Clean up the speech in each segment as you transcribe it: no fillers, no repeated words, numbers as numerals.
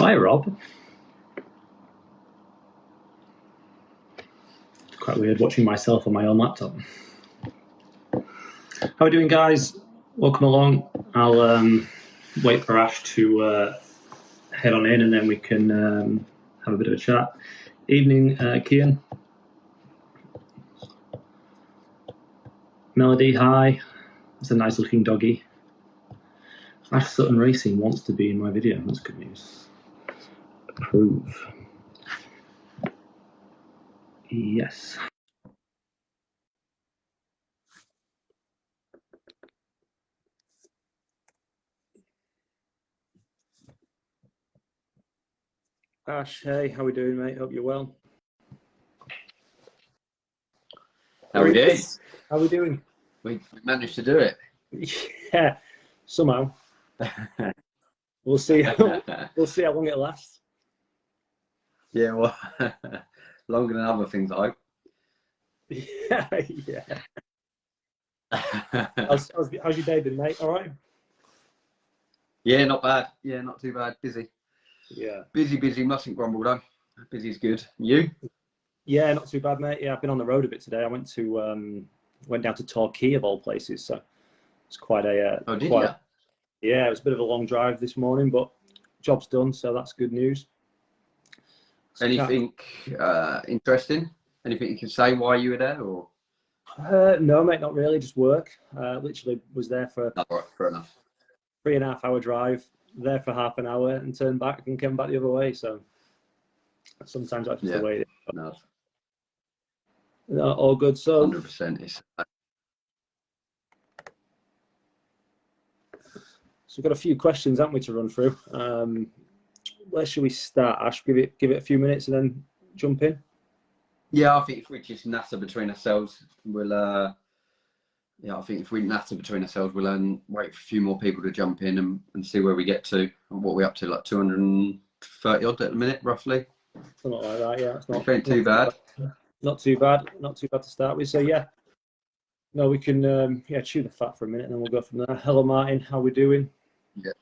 Hi, Rob. It's quite weird watching myself on my own laptop. How are we doing, guys? Welcome along. I'll wait for Ash to head on in, and then we can have a bit of a chat. Evening, Kian. Melody, hi. That's a nice looking doggy. Ash Sutton Racing wants to be in my video. That's good news. Approve. Yes. Ash, hey, how we doing, mate? Hope you're well. How we doing? How we doing? We managed to do it. Yeah, somehow. We'll see. We'll see how long it lasts. Yeah, well, longer than other things, I hope. Yeah. How's your day been, mate? All right. Yeah, not bad. Yeah, not too bad. Busy. Yeah. Busy. Mustn't grumble though. Busy's good. You? Yeah, not too bad, mate. Yeah, I've been on the road a bit today. I went down to Torquay of all places, so it's quite a. Oh, did you? Yeah, it was a bit of a long drive this morning, but job's done, so that's good news. Anything interesting? Anything you can say why you were there, or? No, mate, not really. Just work. Literally was there for No, right, fair enough. 3.5 hour drive. There for half an hour and turned back and came back the other way. So sometimes that's just the way it is. No, all good. So 100% is. So we've got a few questions, haven't we, to run through. Where should we start, Ash? Give it a few minutes and then jump in. Yeah, I think if we just natter between ourselves, we'll. I think if we natter between ourselves, we'll wait for a few more people to jump in and see where we get to and what we're up to, like 230 odd at the minute, roughly. Something like that. Yeah, it's not too bad. Not too bad. Not too bad to start with. So yeah. No, we can chew the fat for a minute and then we'll go from there. Hello, Martin. How we doing? Yeah.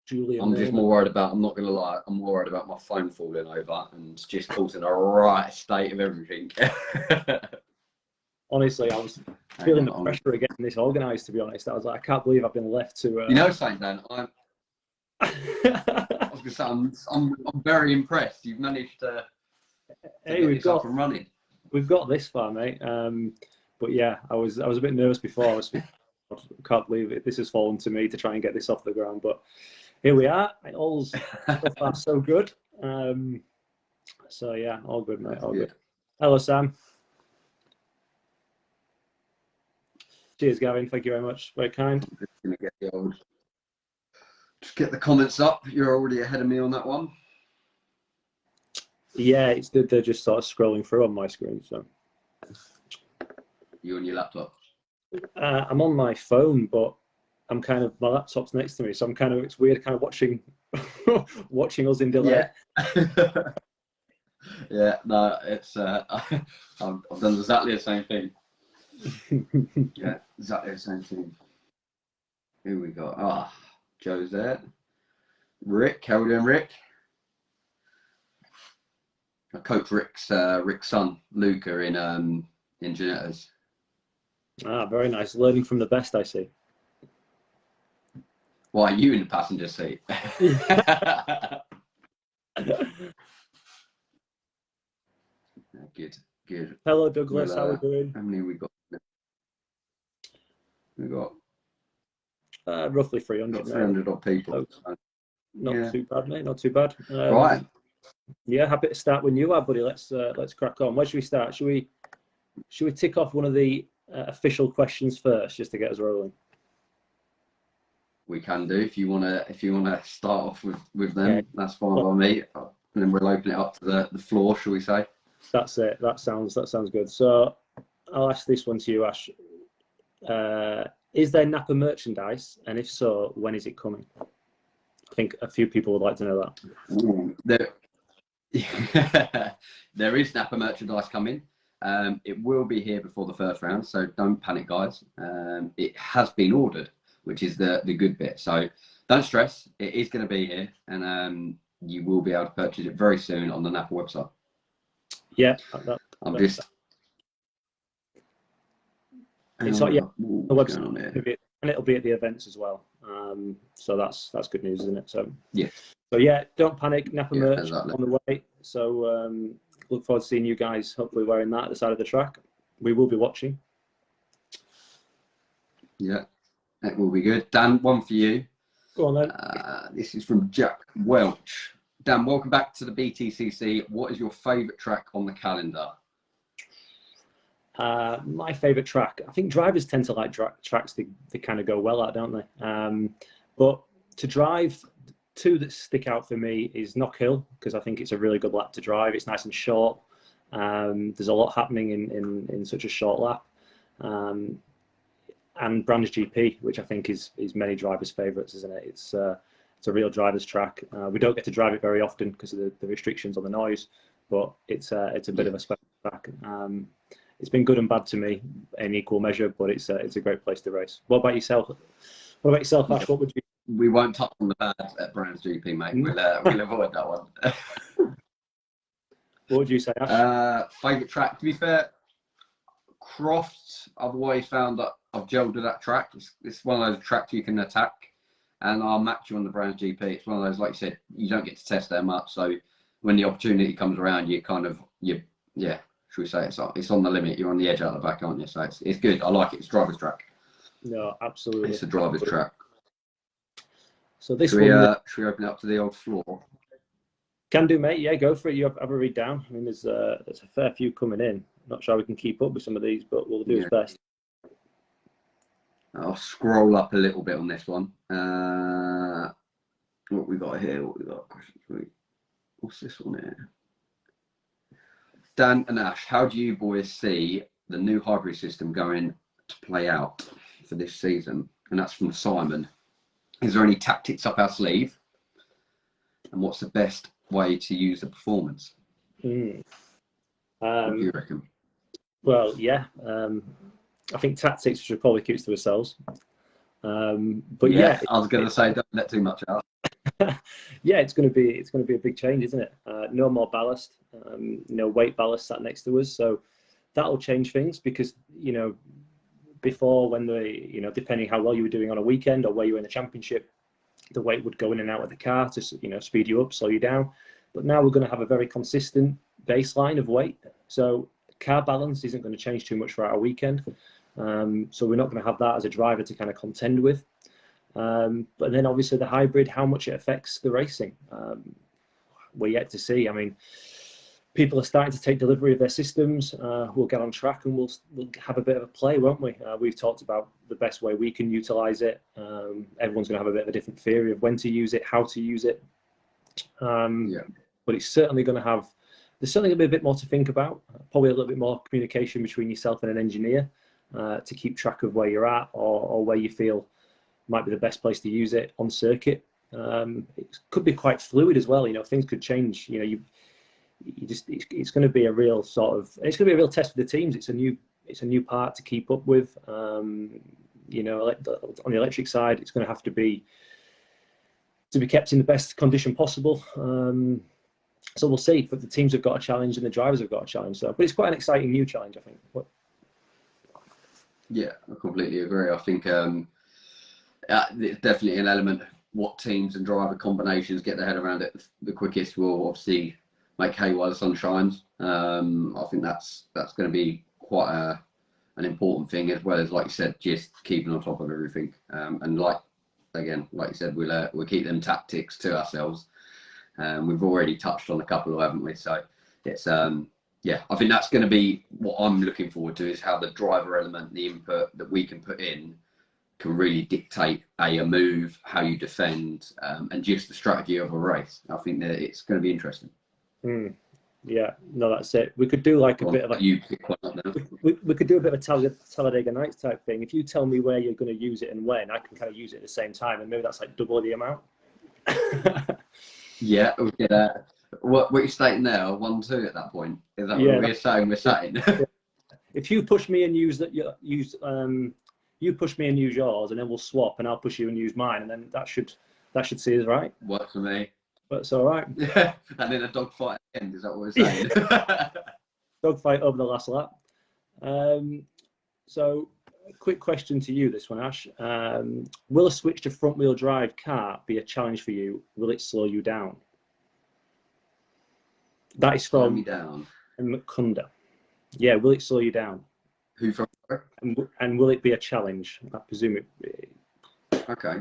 Julie. I'm just more worried about. I'm not going to lie. I'm more worried about my phone falling over and just causing a right state of everything. Honestly, I was feeling the pressure of getting this organised. To be honest, I was like, I can't believe I've been left to. You know, something, Dan. I was going to say, I'm very impressed. You've managed to get this up and running. We've got this far, mate. But yeah, I was a bit nervous before. I can't believe it. This has fallen to me to try and get this off the ground. But here we are. All's so far so good. So yeah, all good, mate. All good. Hello, Sam. Cheers, Gavin. Thank you very much. Very kind. Just get the comments up. You're already ahead of me on that one. Yeah, it's good. They're just sort of scrolling through on my screen. So you on your laptop? I'm on my phone, but I'm kind of, my laptop's next to me, so it's weird kind of watching us in delay. Yeah. Yeah, no, it's I've done exactly the same thing. Yeah, exactly the same thing. Who we got? Joe's there. Rick, how we doing, Rick? I coach Rick's son, Luca, in Genettas. Very nice. Learning from the best, I see. Why are you in the passenger seat? Good. Hello, Douglas. How are we doing? How many we got? We got roughly 300. 300 odd people. So. Not too bad, mate. Not too bad. Right. Yeah, happy to start when you are, buddy. Let's crack on. Where should we start? Should we tick off one of the official questions first, just to get us rolling? We can do if you wanna start off with them. Okay. That's fine by me. And then we'll open it up to the floor, shall we say? That's it. That sounds good. So I'll ask this one to you, Ash. Is there NAPA merchandise, and if so, when is it coming? I think a few people would like to know that. There is NAPA merchandise coming. It will be here before the first round, so don't panic, guys. It has been ordered, which is the good bit. So don't stress. It is going to be here, and you will be able to purchase it very soon on the NAPA website. Yeah, It's like, yeah, the website, and it'll be at the events as well. So that's good news, isn't it? So yeah. So yeah, don't panic. NAPA merch exactly. on the way. So look forward to seeing you guys hopefully wearing that at the side of the track. We will be watching. Yeah, that will be good. Dan, one for you. Go on then. This is from Jack Welch. Dan, welcome back to the BTCC. What is your favourite track on the calendar? My favourite track. I think drivers tend to like tracks they kind of go well at, don't they? But to drive, two that stick out for me is Knock Hill, because I think it's a really good lap to drive. It's nice and short. There's a lot happening in such a short lap. And Brands GP, which I think is many drivers' favourites, isn't it? It's a real driver's track. We don't get to drive it very often because of the restrictions on the noise, but it's a bit of a special track. It's been good and bad to me in equal measure, but it's a great place to race. What about yourself? Ash? What would you? We won't touch on the bad at Brands GP, mate. We'll avoid that one. What would you say, Ash? Favourite track? To be fair, Crofts. I've always found that I've gelled with that track. It's one of those tracks you can attack, and I'll match you on the Brands GP. It's one of those, like you said, you don't get to test there much. So when the opportunity comes around, should we say it's on the limit? You're on the edge out the back, aren't you? So it's good. I like it. It's driver's track. No, absolutely. It's a driver's track. So this should we open it up to the old floor? Can do, mate. Yeah, go for it. You have a read down. I mean, there's a fair few coming in. Not sure we can keep up with some of these, but we'll do our best. I'll scroll up a little bit on this one. What we got here? What's this one here? Dan and Ash, how do you boys see the new hybrid system going to play out for this season? And that's from Simon. Is there any tactics up our sleeve? And what's the best way to use the performance? What do you reckon? Well, yeah. I think tactics should probably keep to ourselves. But yeah, I was going to say don't let too much out. Yeah, it's going to be a big change, isn't it? No more ballast, no weight ballast sat next to us, so that'll change things because before when depending how well you were doing on a weekend or where you were in the championship, the weight would go in and out of the car to speed you up, slow you down. But now we're going to have a very consistent baseline of weight, so car balance isn't going to change too much for our weekend. So we're not going to have that as a driver to kind of contend with. But then obviously the hybrid, how much it affects the racing, we're yet to see. I mean, people are starting to take delivery of their systems. We'll get on track and we'll have a bit of a play, won't we? We've talked about the best way we can utilise it. Everyone's going to have a bit of a different theory of when to use it, how to use it. But it's certainly going to have. There's certainly going to be a bit more to think about. Probably a little bit more communication between yourself and an engineer to keep track of where you're at or where you feel might be the best place to use it on circuit. It could be quite fluid as well. Things could change. It's going to be a real it's going to be a real test for the teams. It's a new part to keep up with. On the electric side, it's going to have to be kept in the best condition possible. So we'll see. But the teams have got a challenge and the drivers have got a challenge. But it's quite an exciting new challenge, I think. Yeah, I completely agree. I think it's definitely an element of what teams and driver combinations get their head around it the quickest will obviously make hay while the sun shines. I think that's going to be quite an important thing, as well as, like you said, just keeping on top of everything. And like you said, we'll keep them tactics to ourselves. We've already touched on a couple, haven't we? So it's I think that's going to be what I'm looking forward to, is how the driver element, the input that we can put in, can really dictate a move, how you defend, and just the strategy of a race. I think that it's going to be interesting. Yeah, no, that's it. We could do like a bit of you pick one up now. We could do a bit of a Talladega Nights type thing. If you tell me where you're going to use it and when, I can kind of use it at the same time, and maybe that's like double the amount. Yeah, we get that. What you're stating there, 1-2 at that point? Is that what we're saying? We're saying. If you push me and use you push me and use yours, and then we'll swap, and I'll push you and use mine, and then that should see us right. Works for me. but it's all right. Yeah, and then a dogfight at the end. Is that what we're saying? Dogfight over the last lap. So, a quick question to you, this one, Ash. Will a switch to front-wheel drive car be a challenge for you? Will it slow you down? That is Slow from me down. Mukunda. Yeah, will it slow you down? Who from? And will it be a challenge? I presume it. Okay.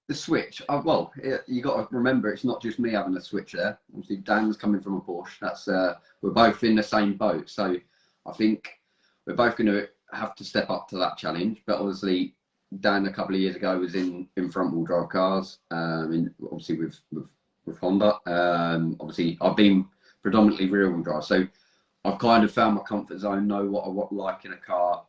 The switch. Well, you got to remember, it's not just me having a switch there. Obviously, Dan's coming from a Porsche. That's we're both in the same boat. So I think we're both going to have to step up to that challenge. But obviously, Dan a couple of years ago was in front-wheel drive cars. Obviously with Honda. Obviously, I've been predominantly rear-wheel drive. So I've kind of found my comfort zone. Know what I like in a car.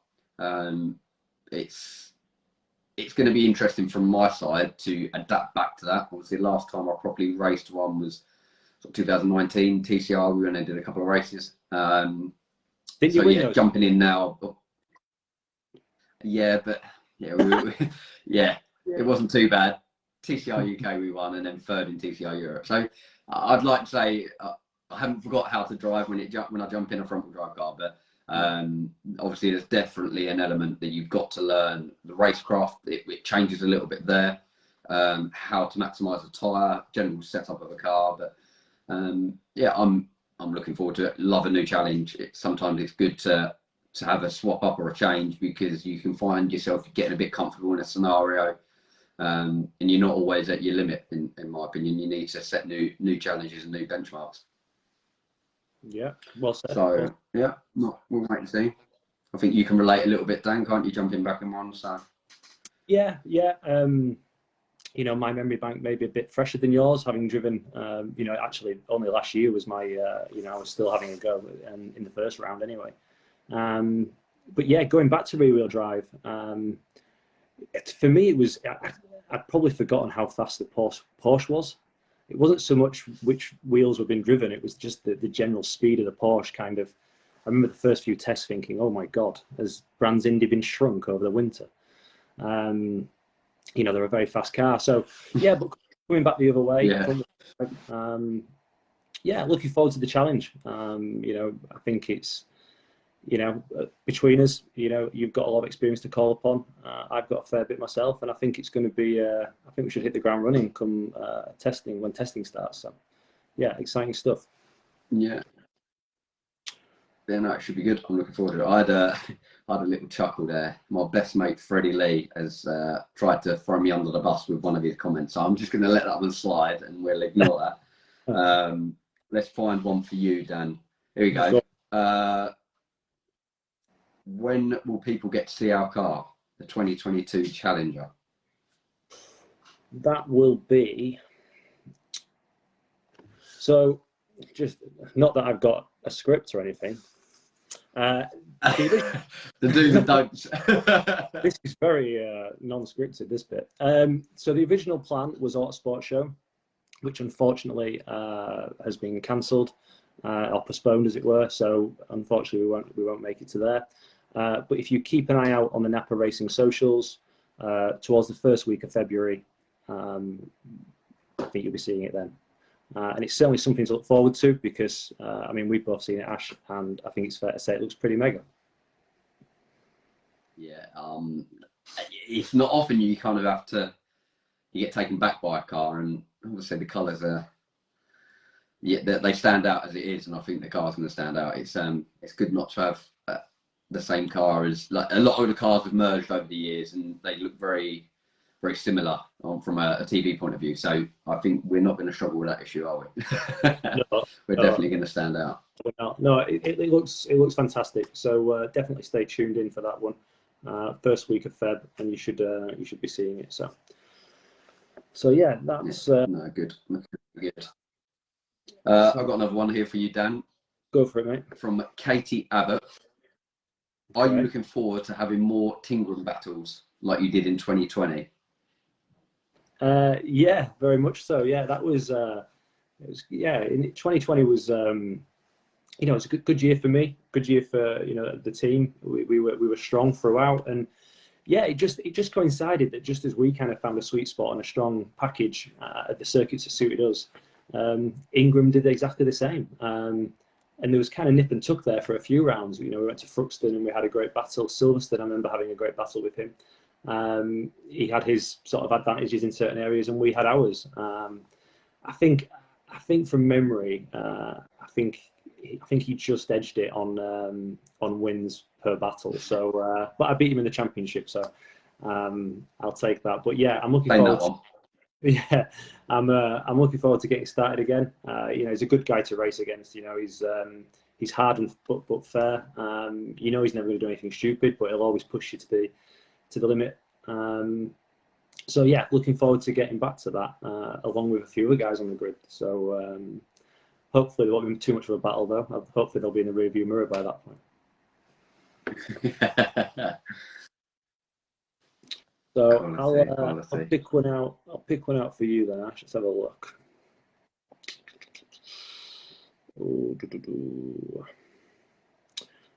It's going to be interesting from my side to adapt back to that. Obviously, last time I properly raced one was 2019 TCR. We went and did a couple of races. Did you win those? Jumping in now. Yeah, but yeah, it wasn't too bad. TCR UK we won, and then third in TCR Europe. So I'd like to say I haven't forgot how to drive when I jump in a front-wheel drive car, but. Obviously, there's definitely an element that you've got to learn the racecraft. It changes a little bit there, how to maximise the tyre, general setup of a car. But yeah, I'm looking forward to it. Love a new challenge. Sometimes it's good to have a swap up or a change because you can find yourself getting a bit comfortable in a scenario, and you're not always at your limit. In my opinion, you need to set new challenges and new benchmarks. Yeah, well said. So yeah, we'll wait and see. I think you can relate a little bit, Dan, can't you? Jumping back in one, so yeah. You know, my memory bank may be a bit fresher than yours, having driven. You know, actually, only last year was my. You know, I was still having a go in the first round anyway. But yeah, going back to rear-wheel drive, for me, it was. I'd probably forgotten how fast the Porsche was. It wasn't so much which wheels were being driven, it was just the general speed of the Porsche kind of. I remember the first few tests thinking, oh my God, has Brands Indy been shrunk over the winter? You know, they're a very fast car. So, yeah, but coming back the other way, yeah, looking forward to the challenge. You know, I think it's, you know, between us, you know, you've got a lot of experience to call upon. I've got a fair bit myself, and I think it's going to be. I think we should hit the ground running come testing when testing starts. So, yeah, exciting stuff. Yeah, no, it should be good. I'm looking forward to it. I had a little chuckle there. My best mate Freddie Lee has tried to throw me under the bus with one of his comments, so I'm just going to let that one slide, and we'll ignore that. Let's find one for you, Dan. Here we go. When will people get to see our car, the 2022 Challenger? That will be. So, just not that I've got a script or anything. The do's and don'ts. This is very non-scripted, this bit. So the original plan was Autosport Show, which unfortunately has been cancelled or postponed, as it were. So unfortunately, we won't make it to there. But if you keep an eye out on the NAPA Racing socials, towards the first week of February, I think you'll be seeing it then. And it's certainly something to look forward to because, I mean, we've both seen it, Ash, and I think it's fair to say it looks pretty mega. Yeah, it's not often you kind of you get taken back by a car, and obviously the colours are, yeah, they stand out as it is, and I think the car's going to stand out. It's good not to have the same car as, like, a lot of the cars have merged over the years, and they look very, very similar from a TV point of view. So I think we're not going to struggle with that issue, are we? No, we're definitely going to stand out. No, it looks fantastic. So definitely stay tuned in for that one. First week of Feb, and you should be seeing it. So yeah, that's no, good. Good. I've got another one here for you, Dan. Go for it, mate. From Katie Abbott. Are you looking forward to having more tingling battles like you did in 2020? Yeah, very much so. Yeah, that was. In 2020 was. You know, it's a good year for me. Good year for the team. We were strong throughout, and yeah, it just coincided that just as we kind of found a sweet spot and a strong package at the circuits that suited us, Ingram did exactly the same. And there was kind of nip and tuck there for a few rounds. You know, we went to Fruxton and we had a great battle. Silverstone, I remember having a great battle with him. He had his sort of advantages in certain areas, and we had ours. I think from memory, I think he just edged it on wins per battle. So, but I beat him in the championship, so I'll take that. But yeah, I'm looking forward. Yeah, I'm looking forward to getting started again. You know, he's a good guy to race against. You know, he's hard and but fair. You know, he's never going to do anything stupid, but he'll always push you to the limit. So yeah, looking forward to getting back to that, along with a few other guys on the grid. So hopefully there won't be too much of a battle though. Hopefully they'll be in the rearview mirror by that point. So I'll pick one out. I'll pick one out for you then, Ash. Let's have a look.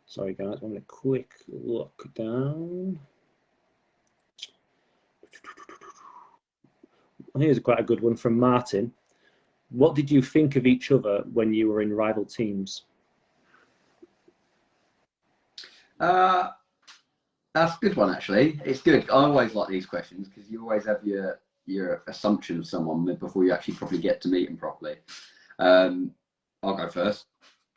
Sorry guys, I'm having a quick look down. Here's quite a good one from Martin. What did you think of each other when you were in rival teams? That's a good one, actually. It's good. I always like these questions because you always have your assumption of someone before you actually probably get to meet them properly. I'll go first.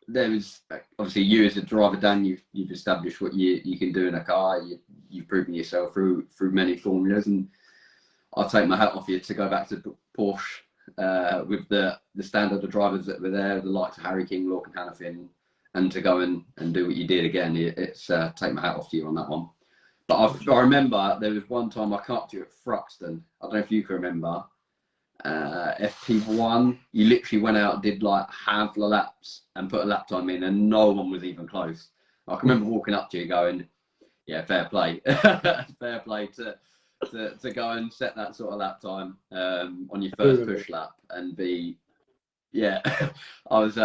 There was obviously you as a driver, Dan. You've established what you can do in a car. You've proven yourself through many formulas, and I'll take my hat off you to go back to Porsche with the standard of drivers that were there, the likes of Harry King, Lorcan Hannafin, and to go and do what you did again. It's take my hat off to you on that one. But I remember there was one time I came up to you at Fruxton. I don't know if you can remember. FP1, you literally went out and did like half the laps and put a lap time in, and no one was even close. I can remember walking up to you going, yeah, fair play. Fair play to go and set that sort of lap time on your first push lap and be, yeah. I was,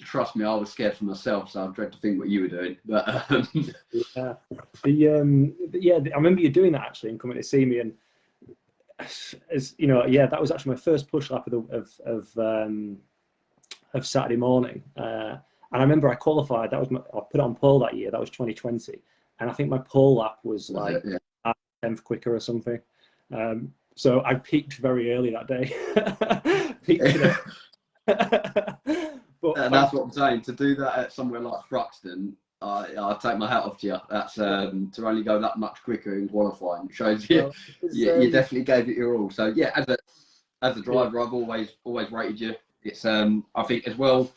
trust me, I was scared for myself, so I dread to think what you were doing. But yeah, I remember you doing that actually and coming to see me, and as you know, yeah, that was actually my first push lap of Saturday morning, and I remember I qualified. I put it on pole that year. That was 2020, and I think my pole lap was like 10th quicker or something. So I peaked very early that day. But that's what I'm saying. To do that at somewhere like Fruxton, I'll take my hat off to you. That's to only go that much quicker in qualifying shows you you definitely gave it your all. So yeah, as a driver, I've always rated you. It's I think as well,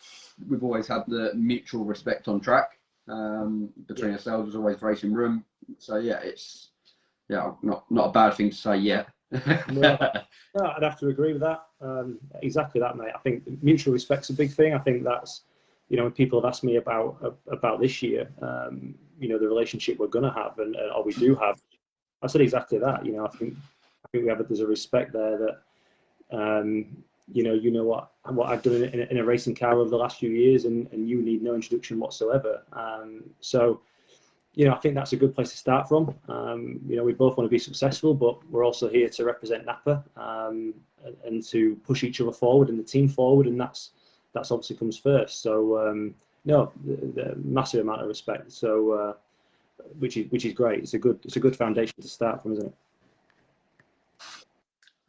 we've always had the mutual respect on track between ourselves. There's always racing room. So yeah, it's not a bad thing to say yet. No, I'd have to agree with that. Exactly that, mate. I think mutual respect's a big thing. I think that's, you know, when people have asked me about this year, you know, the relationship we're going to have or we do have, I said exactly that. You know, I think there's a respect there that, you know what I've done in a racing car over the last few years, and you need no introduction whatsoever. So, you know, I think that's a good place to start from. You know, we both want to be successful, but we're also here to represent NAPA and to push each other forward and the team forward, and that's obviously comes first. So no, the massive amount of respect. So which is great. It's a good foundation to start from, isn't it?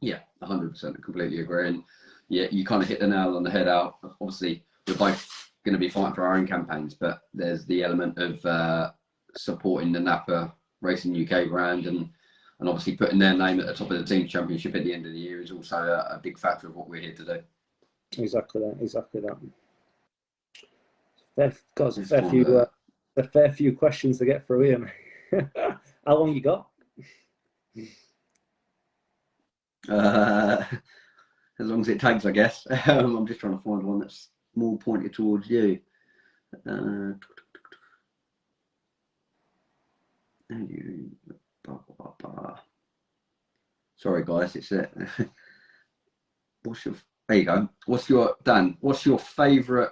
Yeah, 100%. Completely agree. And yeah, you kind of hit the nail on the head out. Obviously, we're both going to be fighting for our own campaigns, but there's the element of supporting the NAPA Racing UK brand, and obviously putting their name at the top of the team championship at the end of the year is also a big factor of what we're here to do. Exactly that. A fair few questions to get through here, mate. How long you got? As long as it takes, I guess. I'm just trying to find one that's more pointed towards you. Sorry, guys. It's there you go. What's your favourite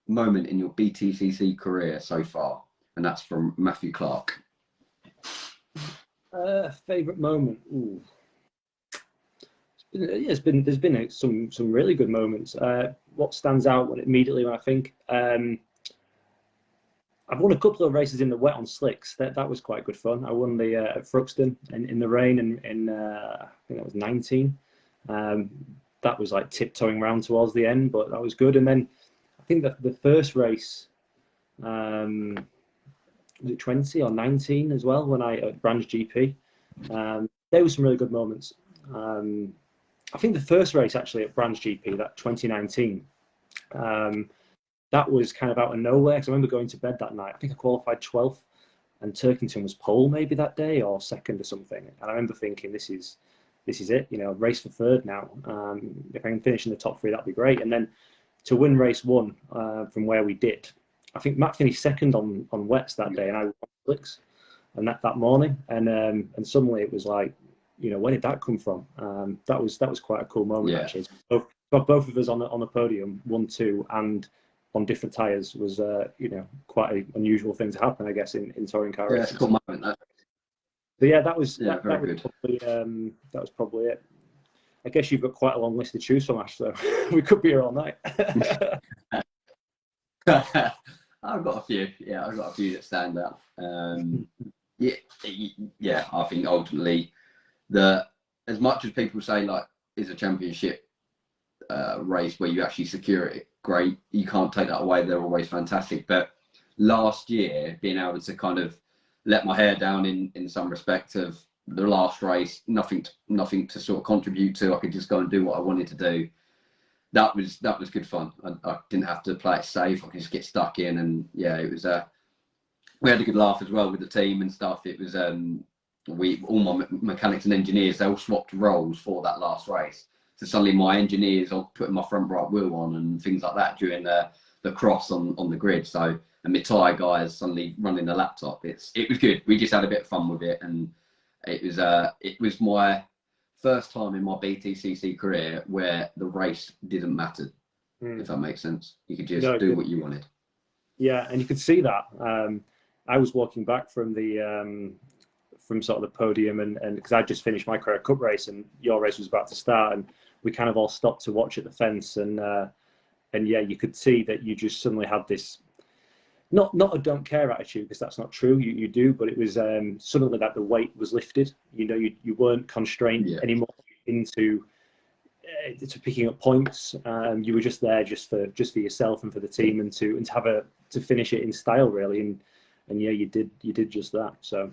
moment in your BTCC career so far? And that's from Matthew Clark. Favorite moment. Ooh. There's been some really good moments. What stands out immediately when I think I've won a couple of races in the wet on slicks. That was quite good fun. I won the at Thruxton in the rain in I think that was 19. That was like tiptoeing round towards the end, but that was good. And then I think that the first race, was it 20 or 19 as well, when I at Branch GP. There were some really good moments. I think the first race actually at Branch GP, that 2019, that was kind of out of nowhere, because I remember going to bed that night. I think I qualified 12th, and Turkington was pole maybe that day, or second or something. And I remember thinking, this is it, race for third now. If I can finish in the top three, that'd be great. And then to win race one from where we did, I think Matt finished second on wets that day, and I won slicks, and that morning, and suddenly it was like, where did that come from? That was quite a cool moment, actually. Both of us on the podium, 1, 2, and on different tyres was quite an unusual thing to happen, I guess, in touring car racing. Yeah, it's a cool moment. But yeah, that was probably it. I guess you've got quite a long list to choose from, Ash, so we could be here all night. I've got a few. Yeah, I've got a few that stand out. Yeah, I think ultimately as much as people say like is a championship race where you actually secure it, great. You can't take that away. They're always fantastic. But last year, being able to kind of let my hair down in some respect of the last race, nothing to sort of contribute to. I could just go and do what I wanted to do. That was good fun. I didn't have to play it safe. I could just get stuck in, and yeah, it was. We had a good laugh as well with the team and stuff. It was all my mechanics and engineers, they all swapped roles for that last race. So suddenly my engineers are putting my front right wheel on and things like that during the cross on the grid. So, and my tyre guys suddenly running the laptop. It was good. We just had a bit of fun with it, and it was my first time in my BTCC career where the race didn't matter, if that makes sense. You could just do what you wanted. Yeah, and you could see that. I was walking back from the from sort of the podium, and because I just finished my Carrera Cup race and your race was about to start, and we kind of all stopped to watch at the fence, and yeah, you could see that you just suddenly had this not a don't care attitude, because that's not true. You do, but it was suddenly that the weight was lifted. You weren't constrained anymore into to picking up points. You were just there just for yourself and for the team, and to finish it in style, really. And yeah, you did just that. So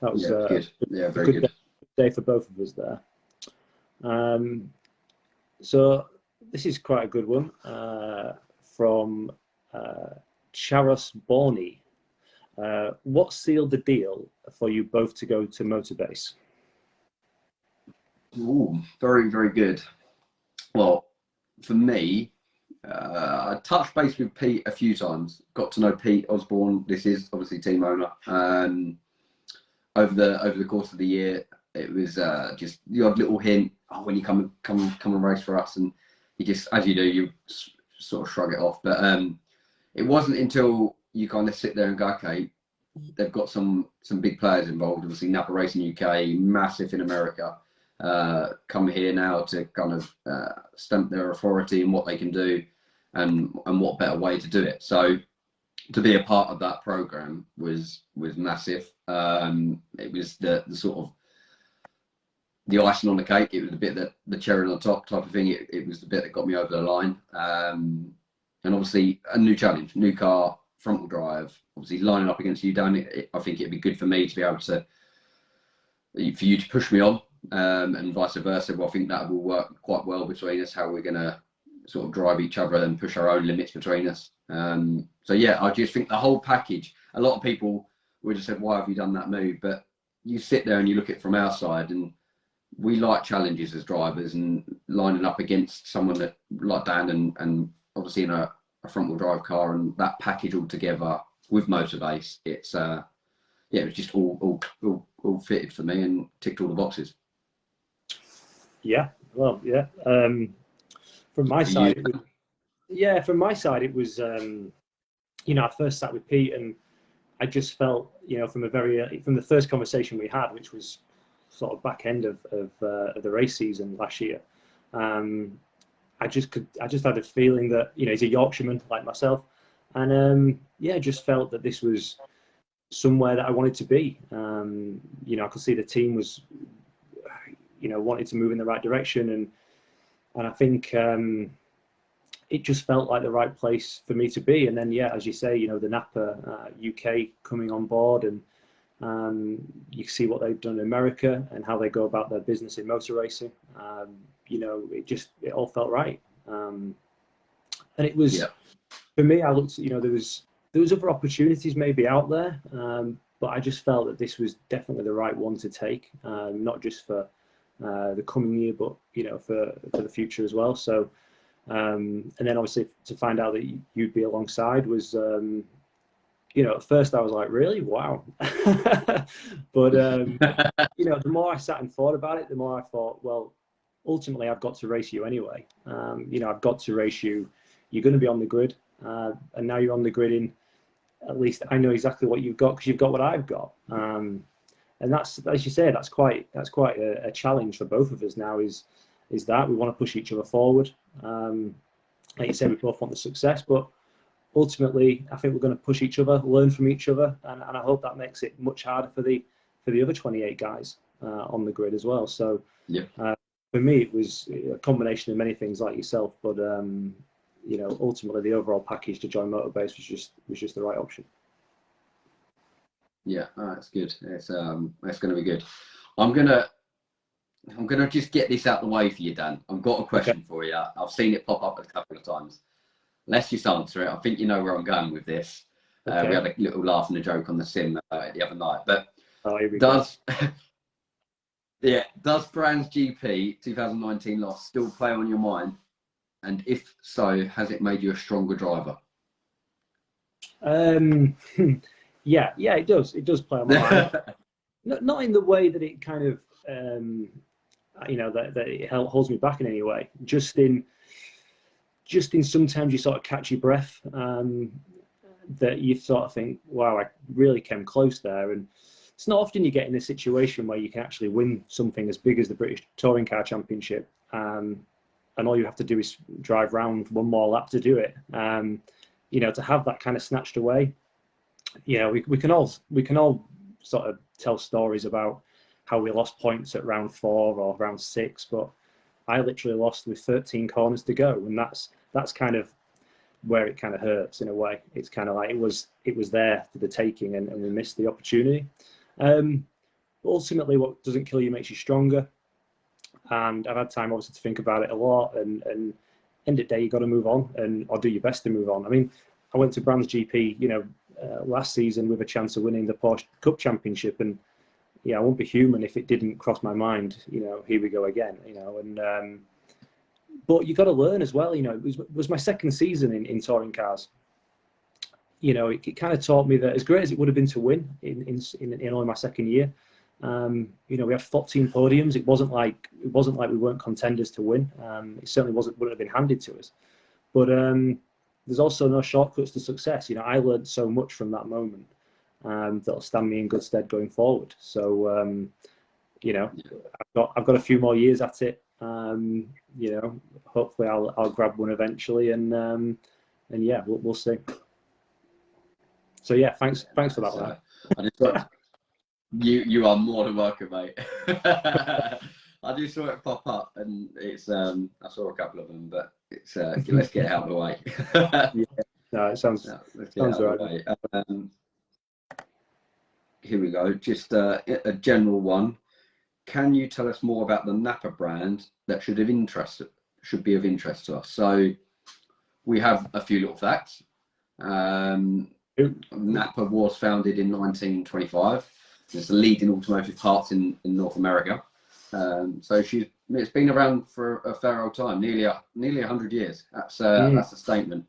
that was good. Yeah, very good day for both of us there. So this is quite a good one from Charos Borny. What sealed the deal for you both to go to Motorbase? Ooh, very, very good. Well, for me, I touched base with Pete a few times. Got to know Pete Osborne. This is obviously team owner. Over the course of the year, it was just the odd little hint. Oh, when you come and race for us, and you just, as you do, you sort of shrug it off. But it wasn't until you kind of sit there and go, okay, they've got some big players involved. Obviously, NAPA Racing UK, massive in America. Come here now to kind of stamp their authority and what they can do, and what better way to do it. So to be a part of that program was massive. It was the sort of the icing on the cake. It was the bit that the cherry on the top type of thing. It was the bit that got me over the line. And obviously a new challenge, new car, front wheel drive. Obviously lining up against you, Dan. I think it'd be good for me to be able to, for you to push me on. And vice versa. Well, I think that will work quite well between us, how we're going to sort of drive each other and push our own limits between us. So yeah, I just think the whole package, a lot of people would have said, why have you done that move? But you sit there and you look at it from our side, and we like challenges as drivers, and lining up against someone that like Dan and obviously in a front wheel drive car, and that package all together with Motorbase, it's it was just all fitted for me and ticked all the boxes. Yeah, well, yeah. From my side, it was, I first sat with Pete, and I just felt, you know, from the first conversation we had, which was sort of back end of the race season last year, I just had a feeling that, you know, he's a Yorkshireman like myself, and yeah, just felt that this was somewhere that I wanted to be. You know, I could see the team was, you know, wanted to move in the right direction, and I think it just felt like the right place for me to be. And then, yeah, as you say, you know, the NAPA UK coming on board, and you see what they've done in America and how they go about their business in motor racing. You know, it all felt right. And it was, for me, I looked, you know, there was other opportunities maybe out there, but I just felt that this was definitely the right one to take, not just for the coming year, but, you know, for the future as well. So, and then obviously to find out that you'd be alongside was, you know, at first I was like, really? Wow. But, you know, the more I sat and thought about it, the more I thought, well, ultimately I've got to race you anyway. You know, I've got to race you. You're going to be on the grid. And now you're on the grid in, at least I know exactly what you've got because you've got what I've got. And that's, as you say, that's quite a challenge for both of us now, is that we want to push each other forward. Like you said, we both want the success, but ultimately, I think we're going to push each other, learn from each other, and I hope that makes it much harder for the other 28 guys on the grid as well. So, yeah, for me, it was a combination of many things, like yourself, but you know, ultimately, the overall package to join Motorbase was just the right option. Yeah, that's good. It's going to be good. I'm gonna just get this out of the way for you, Dan. I've got a question for you. I've seen it pop up a couple of times. Let's just answer it. I think you know where I'm going with this. Okay. We had a little laugh and a joke on the sim the other night. But does Brands GP 2019 loss still play on your mind? And if so, has it made you a stronger driver? Yeah, it does. It does play on my mind. Not in the way that it kind of, you know, that it holds me back in any way. Just in sometimes you sort of catch your breath, that you sort of think, wow, I really came close there. And it's not often you get in a situation where you can actually win something as big as the British Touring Car Championship, and all you have to do is drive round one more lap to do it. You know, to have that kind of snatched away. You know, we can all sort of tell stories about how we lost points at round 4 or round 6, but I literally lost with 13 corners to go, and that's kind of where it kind of hurts in a way. It's kind of like it was there for the taking, and we missed the opportunity. Ultimately, what doesn't kill you makes you stronger, and I've had time obviously to think about it a lot, and end of the day you got to move on, or do your best to move on. I mean, I went to Brands GP, you know, last season with a chance of winning the Porsche Cup Championship, and yeah, I won't be human if it didn't cross my mind, you know, here we go again, you know. And but you got to learn as well, you know. It was my second season in touring cars. You know, it kind of taught me that as great as it would have been to win in only my second year, you know, we had 14 podiums. It wasn't like we weren't contenders to win. It certainly wouldn't have been handed to us. But there's also no shortcuts to success. You know, I learned so much from that moment that'll stand me in good stead going forward. So, you know, I've got a few more years at it. You know, hopefully I'll grab one eventually, and yeah, we'll see. So yeah, thanks for that one. I just you are more than welcome, mate. I just saw it pop up, and it's I saw a couple of them, but it's let's get it out of the way. Yeah, no, it sounds right. Here we go. Just a general one. Can you tell us more about the NAPA brand that should be of interest to us? So we have a few little facts. NAPA was founded in 1925. It's the leading automotive parts in North America. So it's been around for a fair old time, nearly 100 years. That's a statement.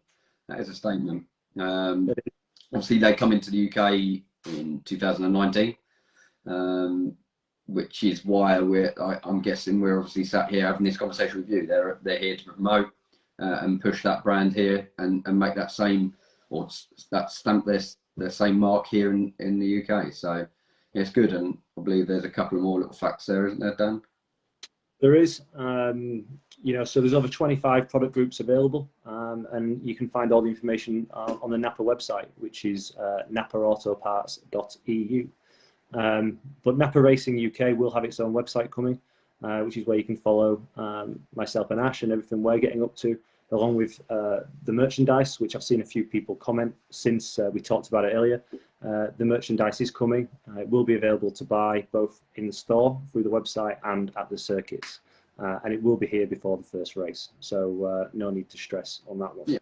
That is a statement. Obviously, they come into the UK in 2019, which is why I'm guessing we're obviously sat here having this conversation with you. They're here to promote and push that brand here and make that same, or that stamp the same mark here in the UK. So yeah, it's good, and I believe there's a couple of more little facts there, isn't there, Dan? There is, so there's over 25 product groups available, and you can find all the information on the NAPA website, which is napaautoparts.eu. But NAPA Racing UK will have its own website coming, which is where you can follow myself and Ash and everything we're getting up to, along with the merchandise, which I've seen a few people comment since we talked about it earlier. The merchandise is coming. It will be available to buy both in the store, through the website, and at the circuits. And it will be here before the first race. So no need to stress on that one.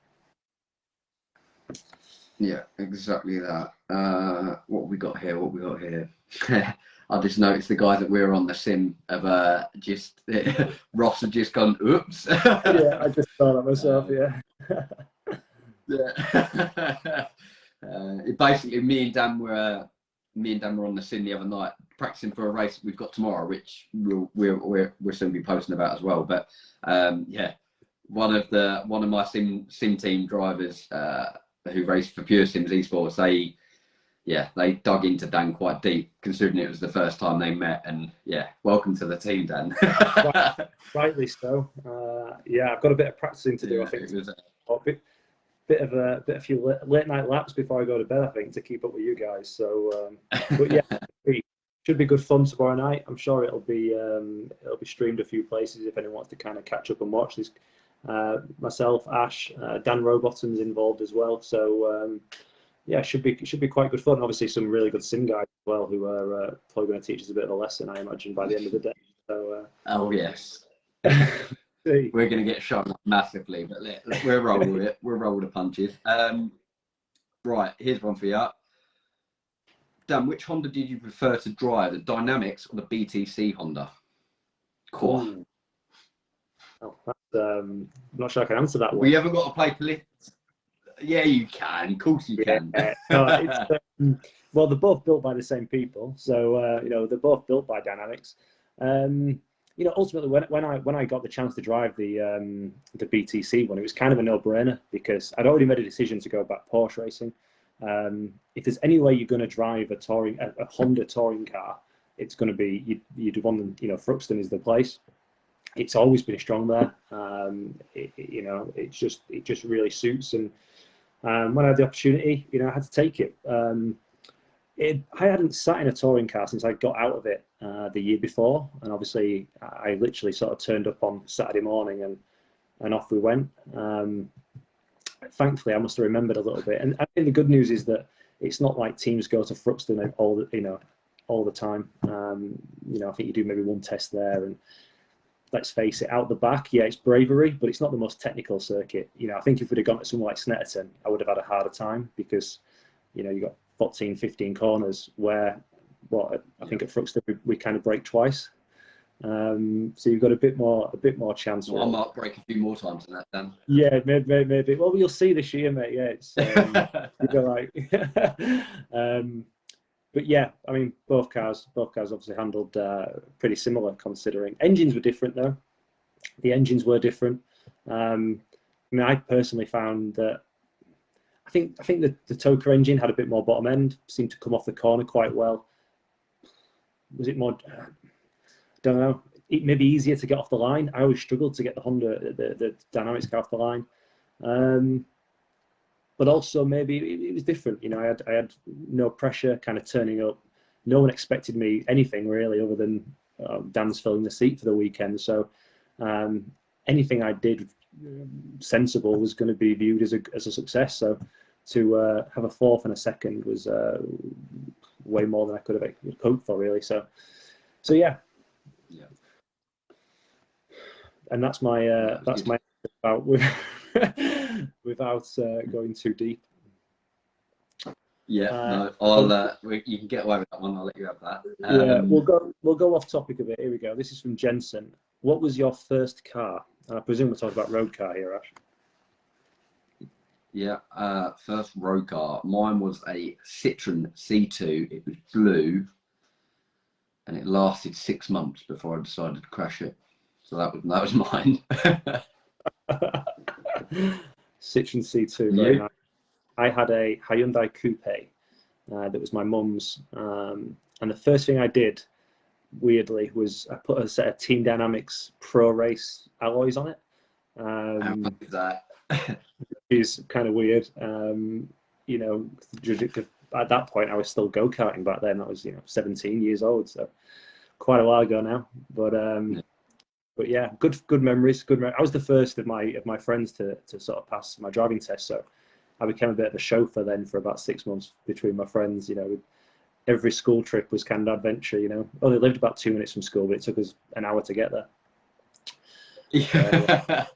Yeah, exactly that. What we got here? I just noticed the guys that we're on the sim have Ross had just gone, oops. Yeah, I just saw that myself, yeah. Yeah. Basically, me and Dan were on the sim the other night practicing for a race we've got tomorrow, which we'll soon be posting about as well. But yeah, one of my sim team drivers who raced for Pure Sims Esports, they dug into Dan quite deep, considering it was the first time they met. And yeah, welcome to the team, Dan. Rightly so. Yeah, I've got a bit of practicing to do. I think it was bit of a few late night laps before I go to bed, I think, to keep up with you guys. So, but yeah, it should be good fun tomorrow night. I'm sure it'll be streamed a few places if anyone wants to kind of catch up and watch this. Myself, Ash, Dan Rowbottom's involved as well. So yeah, should be quite good fun. Obviously, some really good sim guys as well who are probably going to teach us a bit of a lesson, I imagine, by the end of the day. So oh yes. We're going to get shown up massively, but we'll roll with it. We'll roll the punches. Right, here's one for you. Dan, which Honda did you prefer to drive, the Dynamics or the BTC Honda? Cool. Oh, I'm not sure I can answer that one. We haven't got to play politics. Yeah, you can. Of course you can. No, it's, well, they're both built by the same people, so they're both built by Dynamics. Ultimately, when I got the chance to drive the BTC one, it was kind of a no-brainer because I'd already made a decision to go back Porsche racing. If there's any way you're going to drive a Honda touring car, it's going to be you'd want them. Thruxton is the place. It's always been strong there. It just really suits. And when I had the opportunity, I had to take it. I hadn't sat in a touring car since I got out of it the year before, and obviously I literally sort of turned up on Saturday morning and off we went. Thankfully, I must have remembered a little bit. And I think the good news is that it's not like teams go to Thruxton all the time. I think you do maybe one test there, and let's face it, out the back, yeah, it's bravery, but it's not the most technical circuit. I think if we'd have gone to somewhere like Snetterton, I would have had a harder time because you got 14, 15 corners where I think at Thruxton we kind of break twice. So you've got a bit more chance. Well, I might break a few more times than that, Dan. Yeah, maybe. Well, you'll see this year, mate. Yeah, it's you're right. But yeah, I mean, both cars obviously handled pretty similar, considering engines were different though. The engines were different. I personally found that I think the Toka engine had a bit more bottom end, seemed to come off the corner quite well. Was it more? Don't know. It may be easier to get off the line. I always struggled to get the Honda, the Dynamics car off the line. But also maybe it was different. I had no pressure kind of turning up. No one expected me anything really other than Dan's filling the seat for the weekend. So anything I did sensible was going to be viewed as a success. So to have a fourth and a second was way more than I could have hoped for really. So yeah. Yeah. And that's my about without going too deep. Yeah, no, you can get away with that one. I'll let you have that. Yeah, we'll go off topic a bit. Here we go. This is from Jensen. What was your first car? And I presume we're talking about road car here, Ash. Yeah, first road car. Mine was a Citroen C2. It was blue, and it lasted 6 months before I decided to crash it. So that was mine. Citroen C2. Very nice. I had a Hyundai Coupe, that was my mum's. And the first thing I did, weirdly, was I put a set of Team Dynamics Pro Race alloys on it. How fun is that? Is kind of weird. You know, at that point I was still go-karting back then. I was 17 years old, so quite a while ago now. But yeah, good memories. I was the first of my friends to sort of pass my driving test, so I became a bit of a chauffeur then for about 6 months between my friends. Every school trip was kind of adventure. Only lived about 2 minutes from school, but it took us an hour to get there. Yeah.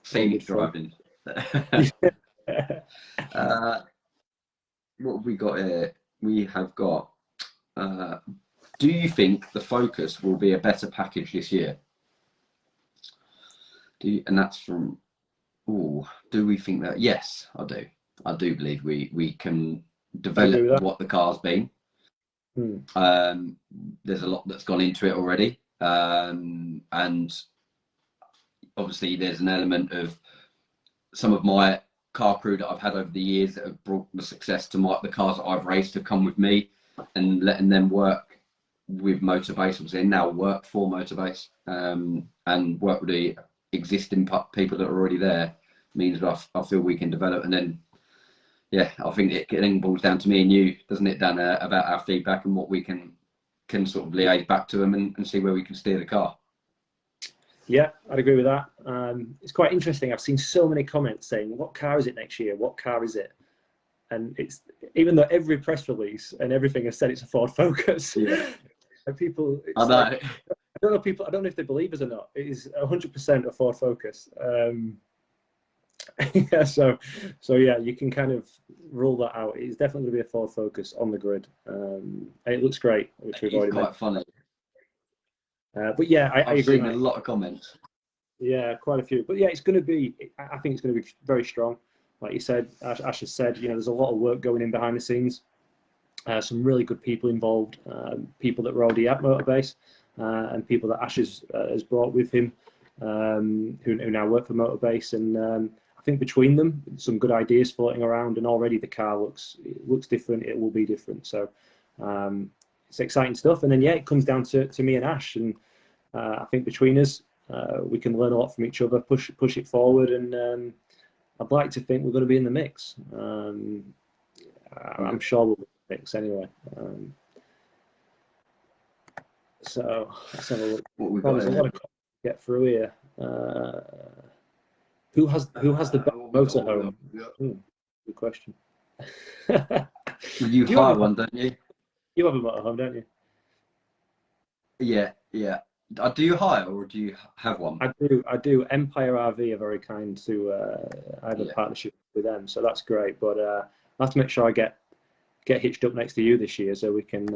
Scenic driving. What have we got here? We have got, do you think the Focus will be a better package this year? And that's from, do we think that? Yes, I do. I do believe we can develop what the car's been. There's a lot that's gone into it already. And obviously there's an element of some of my car crew that I've had over the years that have brought the success to the cars that I've raced have come with me, and letting them work with Motorbase, obviously now work for Motorbase, and work with the existing people that are already there means that I feel we can develop. And then I think it then boils down to me and you, doesn't it, Dan, about our feedback and what we can sort of liaise back to them and see where we can steer the car. Yeah, I'd agree with that. It's quite interesting. I've seen so many comments saying, "What car is it next year? What car is it?" And it's, even though every press release and everything has said it's a Ford Focus, and people, it's I don't know. I don't know if they believe us or not. It is 100% a Ford Focus. Yeah, so yeah, you can kind of rule that out. It's definitely going to be a Ford Focus on the grid. And it looks great, which we've already quite funny. But yeah, I agree. I've seen a lot of comments. Yeah, quite a few. But yeah, it's going to be, I think it's going to be very strong. Like you said, Ash has said, there's a lot of work going in behind the scenes. Some really good people involved, people that were already at Motorbase, and people that Ash has brought with him, who now work for Motorbase. And I think between them, some good ideas floating around, and already the car looks different. It will be different. So it's exciting stuff. And then it comes down to me and Ash, and I think between us, we can learn a lot from each other, push it forward, and I'd like to think we're going to be in the mix. I'm sure we'll be in the mix anyway. So let's have a look. There's a lot of comments to get through here. Who has the motorhome? Good question. You hire one, don't you? You have a motorhome, don't you? Yeah. Do you hire or do you have one? I do. Empire RV are very kind to. I have a partnership with them, so that's great. But I have to make sure I get hitched up next to you this year, so we can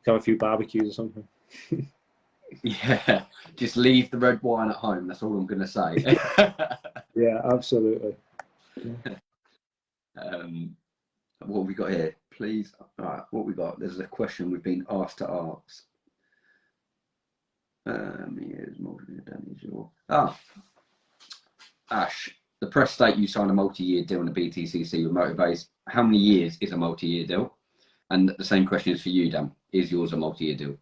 have a few barbecues or something. Yeah, just leave the red wine at home. That's all I'm going to say. Yeah, absolutely. What have we got here? Please. All right, what we got? There's a question we've been asked to ask. Ash, the press state you signed a multi-year deal in the BTCC with Motorbase. How many years is a multi-year deal? And the same question is for you, Dan. Is yours a multi-year deal?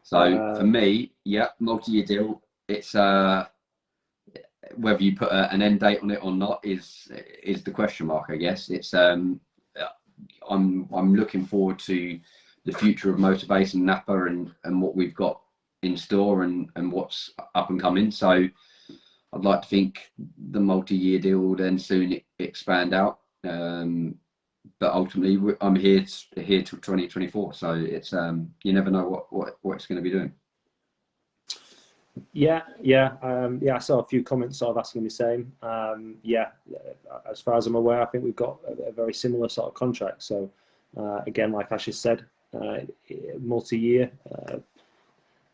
So for me, multi-year deal. It's whether you put an end date on it or not is the question mark, I guess. It's I'm looking forward to the future of Motorbase and NAPA and what we've got in store and what's up and coming. So I'd like to think the multi-year deal will then soon expand out. But ultimately, I'm here till 2024. So it's you never know what it's going to be doing. Yeah. I saw a few comments sort of asking the same. As far as I'm aware, I think we've got a very similar sort of contract. So again, like Ash has said, multi-year.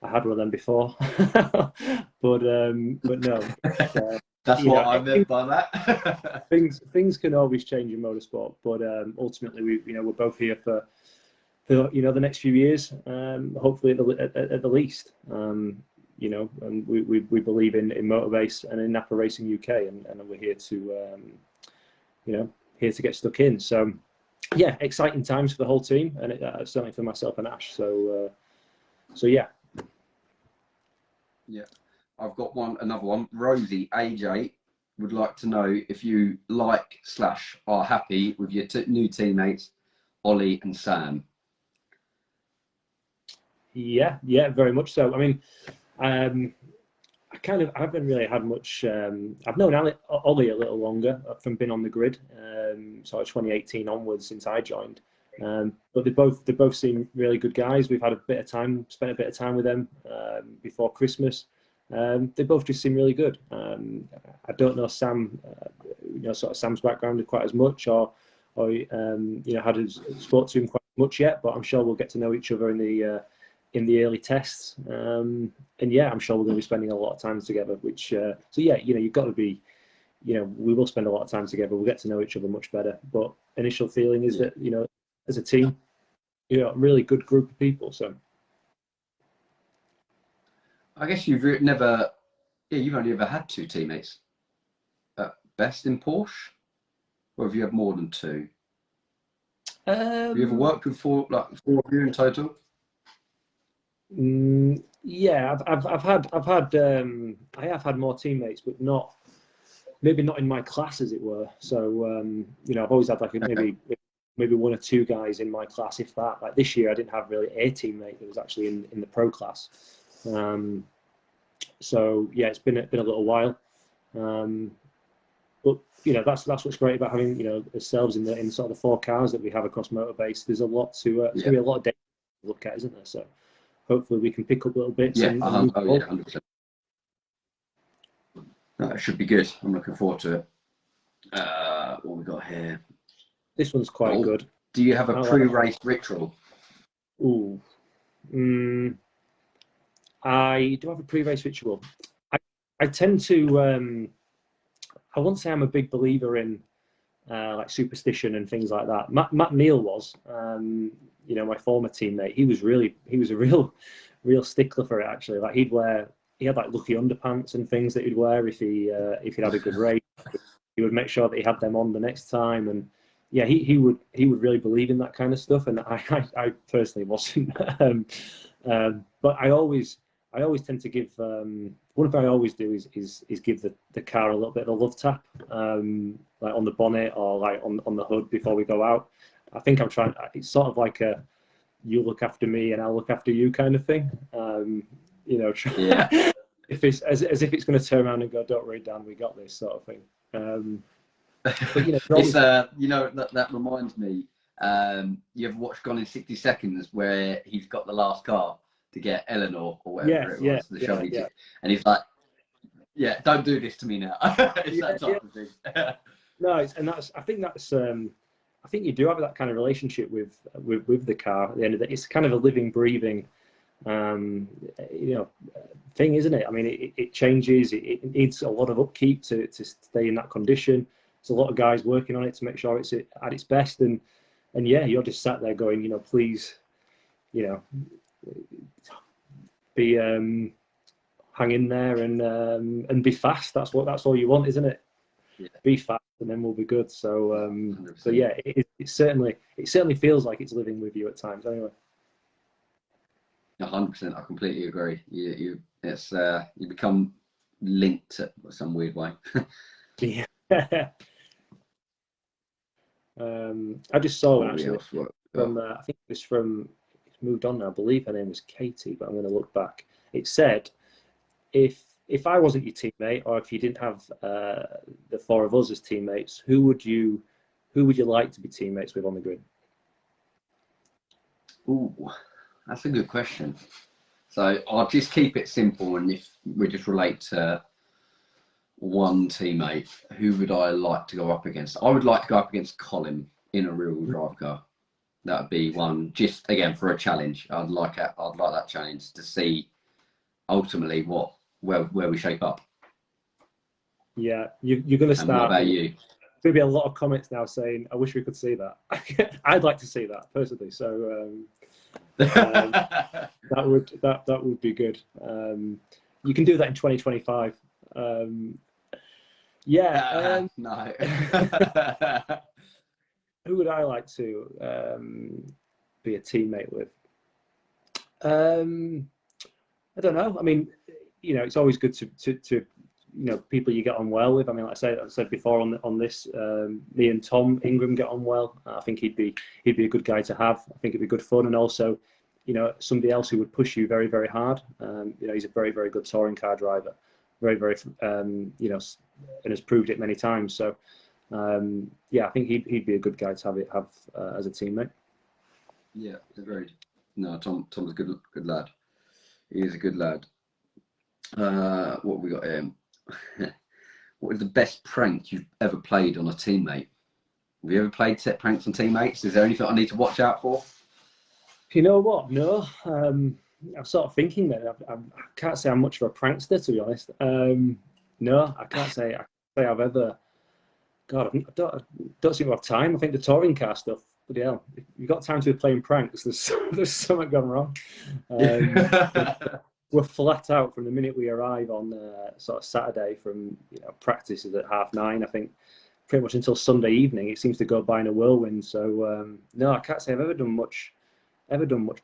I had one of them before, but no. That's what I meant by that. things can always change in motorsport, but ultimately we're both here for the next few years. Hopefully at the least. And we believe in Motorbase and in NAPA Racing UK, and we're here to here to get stuck in. So yeah, exciting times for the whole team, and certainly for myself and Ash. So yeah. Yeah, I've got another one. Rosie, age 8, would like to know if you like/are happy with your new teammates, Ollie and Sam. Yeah, very much so. I mean, I haven't really had much. I've known Ollie a little longer from being on the grid, sort of 2018 onwards since I joined. But they both seem really good guys. We've had spent a bit of time with them before Christmas. They both just seem really good. I don't know Sam, sort of Sam's background quite as much, or hadn't spoke to him quite much yet. But I'm sure we'll get to know each other in the early tests. And yeah, I'm sure we're going to be spending a lot of time together. Which so yeah, you've got to be. We will spend a lot of time together. We'll get to know each other much better. But initial feeling is that as a team, a really good group of people. So I guess you've only ever had 2 teammates at best in Porsche, or have you had more than 2? Have you ever worked with 4 of you in total? Yeah, I have had more teammates, but maybe not in my class, as it were. So I've always had maybe 1 or 2 guys in my class, if that. Like this year, I didn't have really a teammate that was actually in the pro class. So yeah, it's been a little while. But that's what's great about having ourselves in sort of the 4 cars that we have across Motorbase. There's a lot to be a lot of data to look at, isn't there? So hopefully we can pick up little bits. Yeah, 100%. No, it should be good. I'm looking forward to it. What we got here? This one's quite good. Do you have a pre-race ritual? Ooh. I do have a pre-race ritual. I tend to. I won't say I'm a big believer in like superstition and things like that. Matt Neal was, my former teammate. He was a real stickler for it actually. Like he had like lucky underpants and things that he'd wear if he'd had a good race. He would make sure that he had them on the next time, and yeah, he would really believe in that kind of stuff. And I personally wasn't. But I always tend to give one thing I always do is give the car a little bit of a love tap, like on the bonnet or like on the hood before we go out. I think I'm trying. It's sort of like a you look after me and I'll look after you kind of thing. Yeah. If it's as if it's going to turn around and go, don't worry, Dan, we got this sort of thing. But it's that reminds me. You ever watched Gone in 60 Seconds where he's got the last car to get Eleanor or whatever it was, the Chevy, and he's like, "Yeah, don't do this to me now." It's that type of thing. No, I think you do have that kind of relationship with the car. At the end of it, it's kind of a living, breathing, thing, isn't it? I mean, it changes. It needs a lot of upkeep to stay in that condition. There's a lot of guys working on it to make sure it's at its best, and yeah, you're just sat there going, please, be hang in there and be fast. That's all you want, isn't it? Yeah. Be fast, and then we'll be good. So so yeah, it certainly feels like it's living with you at times. Anyway. 100%. I completely agree. You become linked in some weird way. Yeah. I just saw one actually from I think it was from. It's moved on now. I believe her name was Katie, but I'm going to look back. It said, if I wasn't your teammate, or if you didn't have the 4 of us as teammates, who would you like to be teammates with on the grid? Ooh, that's a good question. So I'll just keep it simple, and if we just relate to one teammate, who would I like to go up against? I would like to go up against Colin in a real drive car. That would be one, just again for a challenge. I'd like that challenge to see ultimately where we shape up. Yeah, you're going to start. And what about you? There'll be a lot of comments now saying, "I wish we could see that." I'd like to see that personally. So that would be good. You can do that in 2025. No. Who would I like to be a teammate with? I don't know. I mean, it's always good to people you get on well with. I mean, like I said before on this, me and Tom Ingram get on well. I think he'd be a good guy to have. I think it'd be good fun, and also, somebody else who would push you very, very hard. He's a very, very good touring car driver, very, very, and has proved it many times. So, I think he'd be a good guy to have as a teammate. Yeah, agreed. No, Tom's a good lad. He is a good lad. What have we got here? What is the best prank you've ever played on a teammate? Have you ever played set pranks on teammates? Is there anything I need to watch out for? You know what? No. I'm sort of thinking that I can't say I'm much of a prankster, to be honest. No, I can't say I've ever. God, I don't seem to have time. I think the touring car stuff. But yeah, if you've got time to be playing pranks, there's something gone wrong. We're flat out from the minute we arrive on sort of Saturday. From practice is at 9:30. I think pretty much until Sunday evening, it seems to go by in a whirlwind. So no, I can't say I've ever done much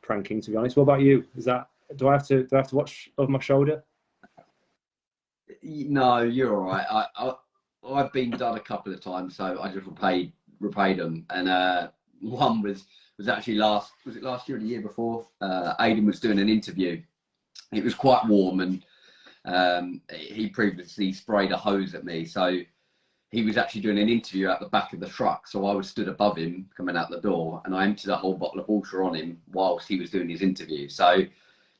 pranking, to be honest. What about you? Do I have to watch over my shoulder? No, you're all right. I've been done a couple of times, so I just repaid them. And one was actually last year or the year before? Aidan was doing an interview. It was quite warm, and he previously sprayed a hose at me. So he was actually doing an interview at the back of the truck. So I was stood above him coming out the door, and I emptied a whole bottle of water on him whilst he was doing his interview. So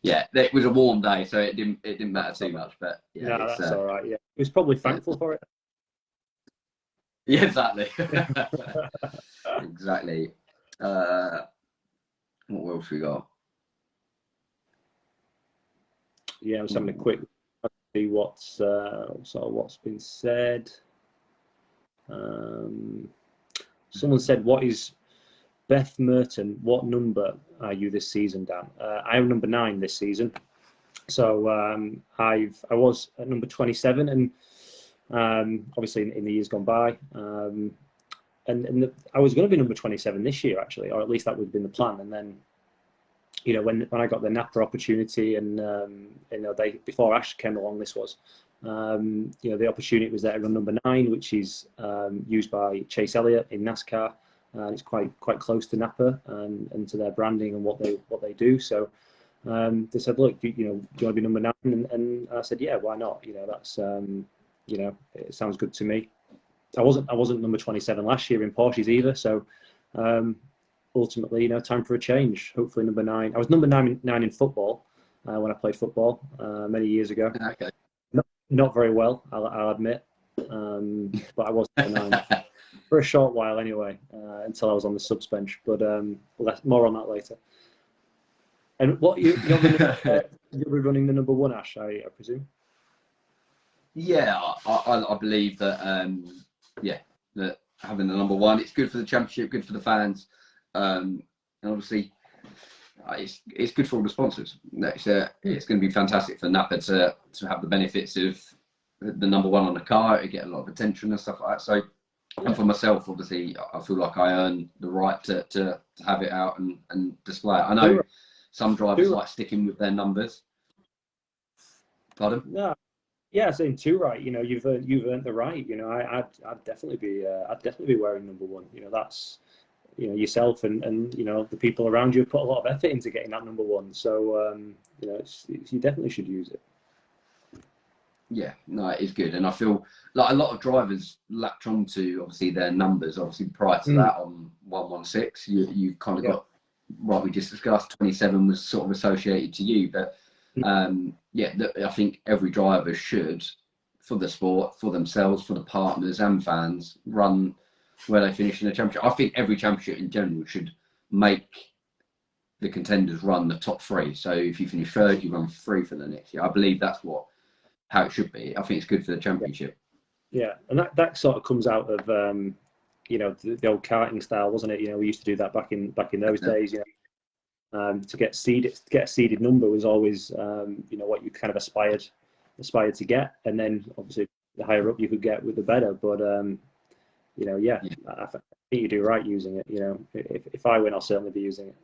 yeah, it was a warm day, so it didn't matter too much. But yeah, no, that's all right. Yeah, he was probably thankful for it. Yeah, exactly. Exactly. What else we got? Yeah, I was having a quick see what's been said. Someone said, "What is Beth Merton? What number are you this season, Dan?" I am number 9 this season. So I was at number 27, and obviously in the years gone by, and I was going to be number 27 this year actually, or at least that would have been the plan. And then, when I got the NAPA opportunity, and before Ash came along, this was, the opportunity was there to run number 9, which is used by Chase Elliott in NASCAR. It's quite close to NAPA and to their branding and what they do. So they said, "Look, do you want to be number 9?" And I said, "Yeah, why not? That's it sounds good to me." I wasn't number 27 last year in Porsches either. So ultimately, time for a change. Hopefully number 9. I was number 9 in football when I played football many years ago. Okay. Not very well, I'll admit, but I was number 9 for a short while anyway, until I was on the subs bench. But more on that later. And what you're running the number 1, Ash, I presume. Yeah, I believe that that having the number 1, it's good for the championship, good for the fans, and obviously it's good for all the sponsors. It's going to be fantastic for NAPA to have the benefits of the number 1 on the car, to get a lot of attention and stuff like that. So, and for myself, obviously, I feel like I earn the right to have it out and display it. I know some drivers like sticking with their numbers. Pardon? No. Yeah, saying too right. You've earned the right. I'd definitely be wearing number 1. That's yourself and the people around you put a lot of effort into getting that number 1. So you definitely should use it. Yeah, no, it is good, and I feel like a lot of drivers latch on to obviously their numbers. Obviously, prior to that, on 116, you kind of got what we just discussed. 27 was sort of associated to you, but I think every driver should, for the sport, for themselves, for the partners and fans, run where they finish in the championship. I think every championship in general should make the contenders run the top 3. So if you finish 3rd, you run 3 for the next year. I believe that's how it should be. I think it's good for the championship. Yeah, and that sort of comes out of the old karting style, wasn't it? We used to do that back in those days. To get a seeded number was always what you kind of aspired to get, and then obviously the higher up you could get with the better. But yeah, I think you do right using it. If I win, I'll certainly be using it.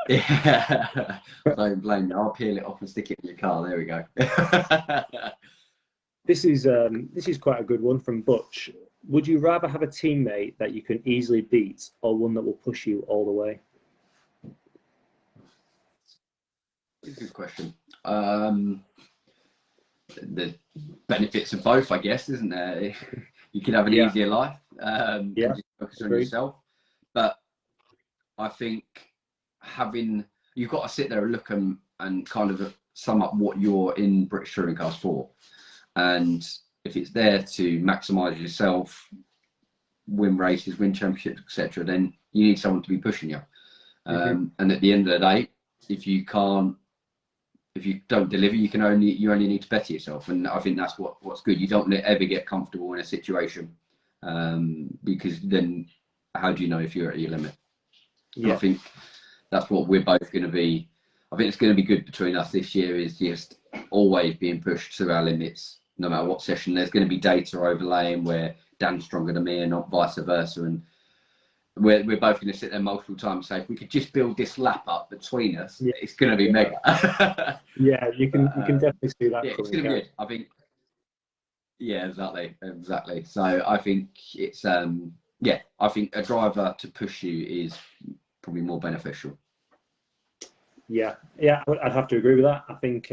Yeah, don't blame me. I'll peel it off and stick it in your car. There we go. This is quite a good one from Butch. Would you rather have a teammate that you can easily beat, or one that will push you all the way? Good question. The benefits of both, I guess, isn't there? You could have an easier life and just focus on yourself. But I think you've got to sit there and look and kind of sum up what you're in British touring cars for. And if it's there to maximise yourself, win races, win championships, etc., then you need someone to be pushing you. And at the end of the day, if you don't deliver, you only need to better yourself. And I think that's what's good. You don't ever get comfortable in a situation, because then how do you know if you're at your limit? I think that's what we're both going to be. I think it's going to be good between us this year, is just always being pushed to our limits, no matter what session. There's going to be data overlaying where Dan's stronger than me and not vice versa. And we're both going to sit there multiple times and say, if we could just build this lap up between us, it's going to be mega. You can definitely see that. Yeah, it's going to be good. I think. Yeah, exactly. So I think it's I think a driver to push you is probably more beneficial. Yeah, I'd have to agree with that. I think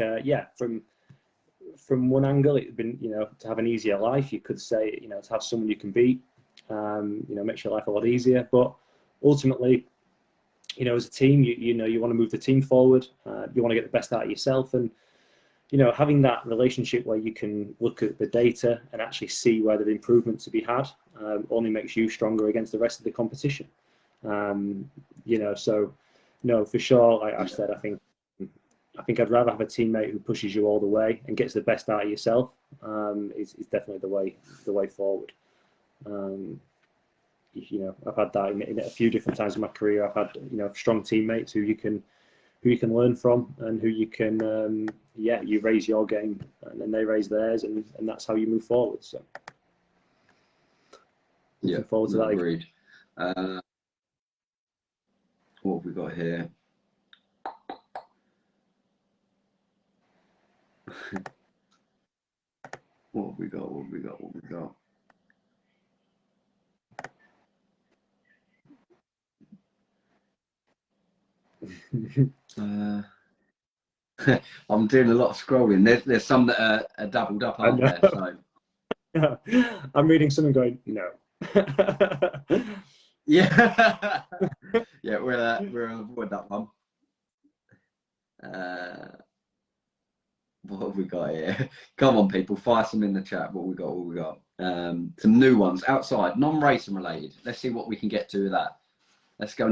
from one angle, it'd been to have an easier life. You could say to have someone you can beat. Makes your life a lot easier. But ultimately, as a team, you want to move the team forward. You want to get the best out of yourself, and having that relationship where you can look at the data and actually see where there's improvement to be had only makes you stronger against the rest of the competition. So no, for sure, like I said, I think I'd rather have a teammate who pushes you all the way and gets the best out of yourself. Is definitely the way forward. I've had that in a few different times in my career. I've had strong teammates who you can learn from, and who you can you raise your game and then they raise theirs, and that's how you move forward. So looking forward to that. Agreed. What have we got here? What have we got? I'm doing a lot of scrolling. There's some that are doubled up, aren't there? So I'm reading some and going, no. Yeah, we'll avoid that one. What have we got here? Come on, people, fire some in the chat. What we got? Some new ones outside, non-racing related. Let's see what we can get to with that. Let's go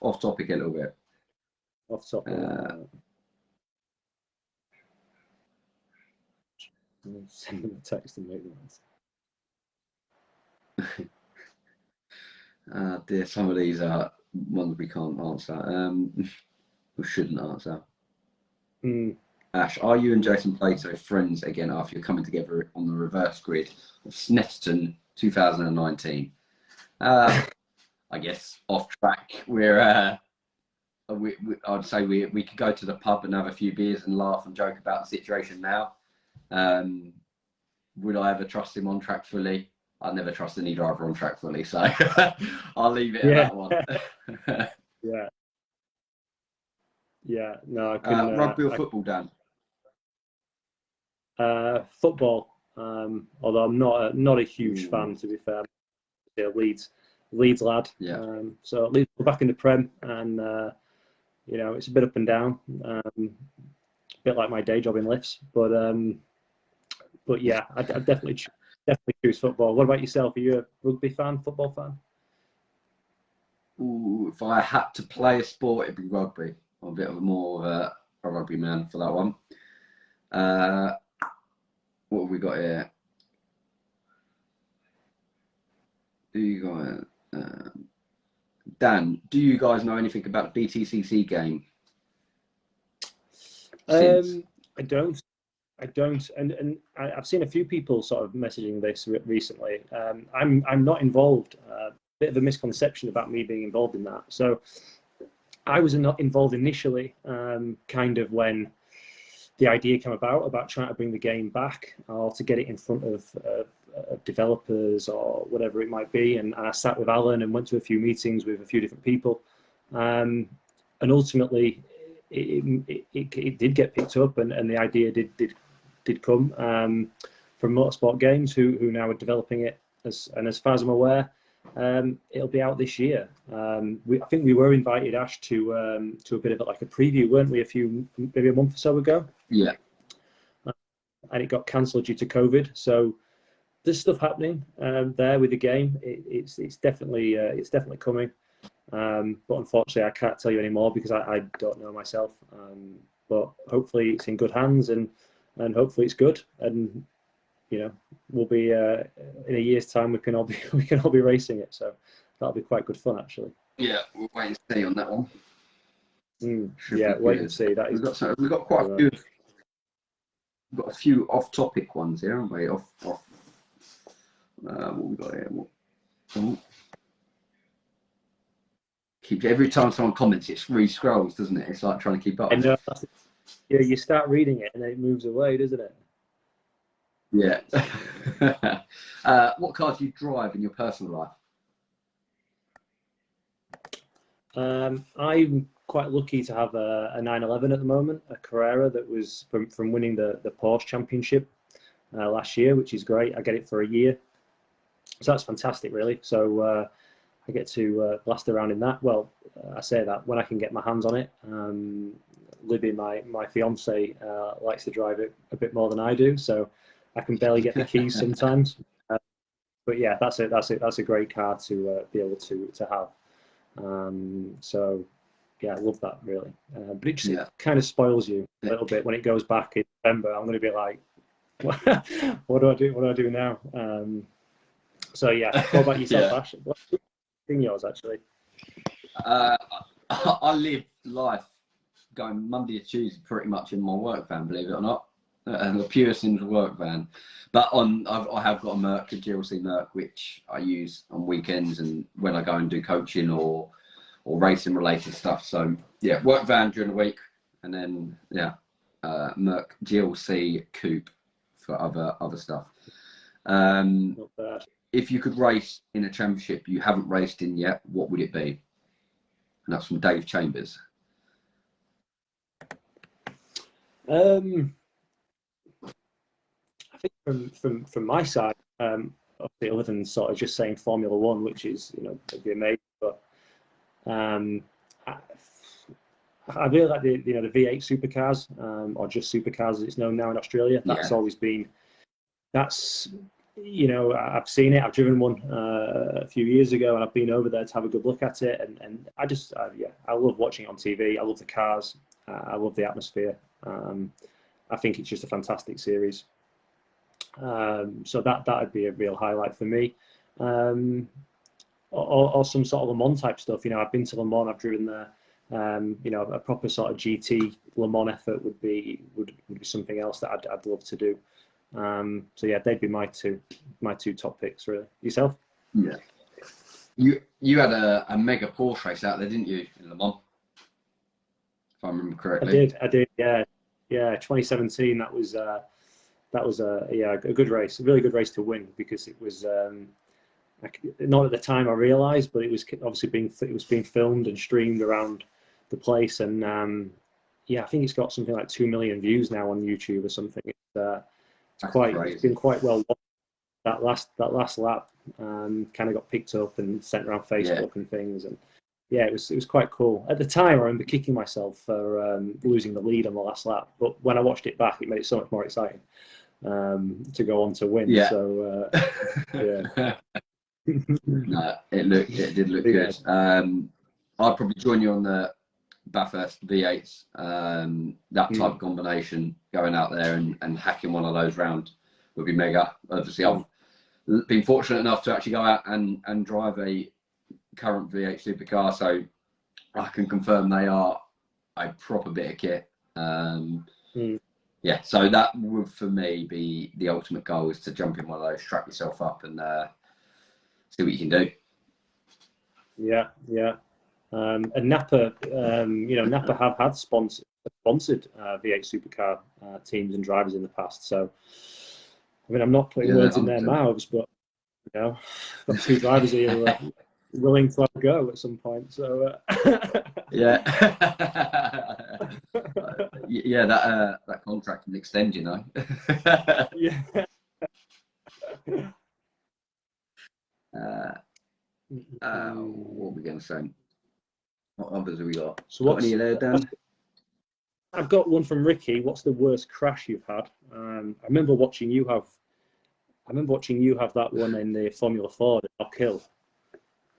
off topic a little bit. Off topic. Send them a text and make them dear, some of these are ones we can't answer. We shouldn't answer. Ash, are you and Jason Plato friends again after you're coming together on the reverse grid of Sutton 2019? I guess off track. I'd say we could go to the pub and have a few beers and laugh and joke about the situation now. Would I ever trust him on track fully? I never trust any driver on track fully, so I'll leave it at that one. No, I couldn't. Rugby or football, Dan? Football. Although I'm not a huge fan, to be fair. Leeds lad. So Leeds are back in the Prem, and it's a bit up and down. A bit like my day job in lifts, but yeah, I definitely choose football. What about yourself? Are you a rugby fan, football fan? Ooh, if I had to play a sport, it'd be rugby. I'm a bit more of a rugby man for that one. What have we got here? Dan, do you guys know anything about the BTCC game? I don't. I don't, and I've seen a few people sort of messaging this recently. I'm not involved. Bit of a misconception about me being involved in that. So I was not involved initially, kind of when the idea came about trying to bring the game back or to get it in front of developers or whatever it might be. And I sat with Alan and went to a few meetings with a few different people, and ultimately it did get picked up, and the idea did come from Motorsport Games, who now are developing it. And as far as I'm aware, it'll be out this year. I think we were invited, Ash, to a bit of like a preview, weren't we? Maybe a month or so ago. Yeah. And it got cancelled due to COVID. So there's stuff happening there with the game. It's definitely coming. But unfortunately, I can't tell you anymore because I don't know myself. But hopefully, it's in good hands, and hopefully it's good. And we'll be in a year's time. We can all be racing it. So that'll be quite good fun, actually. Yeah, we'll wait and see on that one. Yeah, wait and see. That is. We've got quite a few. We've got a few off-topic ones here, haven't we? What we got here? Every time someone comments, it re-scrolls, doesn't it? It's like trying to keep up. I know. Yeah, you start reading it and then it moves away, doesn't it? Yeah. What cars do you drive in your personal life? I'm quite lucky to have a 911 at the moment, a Carrera that was from winning the Porsche Championship last year, which is great. I get it for a year, so that's fantastic, really. So I get to blast around in that. Well, I say that when I can get my hands on it. Libby, my fiance, likes to drive it a bit more than I do, so I can barely get the keys sometimes. But yeah, that's a great car to be able to have. So yeah, I love that, really. But it just kind of spoils you a little bit when it goes back in November. I'm going to be like, what do I do? What do I do now? So yeah, what about yourself, Ash? What's yours, actually? I live life going Monday to Tuesday pretty much in my work van, believe it or not, and the pure Sims work van. But I have got a Merc, a GLC Merc, which I use on weekends and when I go and do coaching or racing related stuff. So yeah, work van during the week, and then Merc GLC coupe for other stuff. Not bad. If you could race in a championship you haven't raced in yet, what would it be? And that's from Dave Chambers. I think from my side, obviously, other than sort of just saying Formula One, which is it'd be amazing, but I really like the V8 supercars, or just supercars as it's known now in Australia. That's always been. That's I've seen it. I've driven one a few years ago, and I've been over there to have a good look at it. And I just I love watching it on TV. I love the cars. I love the atmosphere. I think it's just a fantastic series. So that'd be a real highlight for me. Or some sort of Le Mans type stuff. I've been to Le Mans. I've driven there. A proper sort of GT Le Mans effort would be something else that I'd love to do. So yeah, they'd be my two top picks, really. Yourself? Yeah. You had a mega Porsche race out there, didn't you, in Le Mans? If I remember correctly. I did. Yeah. 2017. That was a good race, a really good race to win, because it was not at the time I realised, but it was obviously being filmed and streamed around the place, and I think it's got something like 2 million views now on YouTube or something. It's been quite well watched. That last lap kind of got picked up and sent around Facebook and things, and yeah, it was quite cool. At the time, I remember kicking myself for losing the lead on the last lap, but when I watched it back, it made it so much more exciting to go on to win. Yeah. So yeah. No, it did look good. I'd probably join you on the Bathurst V8s. That type of combination, going out there and hacking one of those round would be mega. Obviously, I've been fortunate enough to actually go out and drive a current V8 supercar, so I can confirm they are a proper bit of kit. yeah, so that would for me be the ultimate goal, is to jump in one of those, strap yourself up, and see what you can do. Yeah, yeah. And NAPA, NAPA have had sponsored V8 supercar teams and drivers in the past. So, I mean, I'm not putting words in their mouths, but got 2 drivers here who are willing to have a go at some point. So, yeah, yeah, that contract can extend, yeah. What are we going to say? What others have we got? So got any there, Dan? I've got one from Ricky. What's the worst crash you've had? I remember watching you have that one in the Formula 4, the Knock Hill.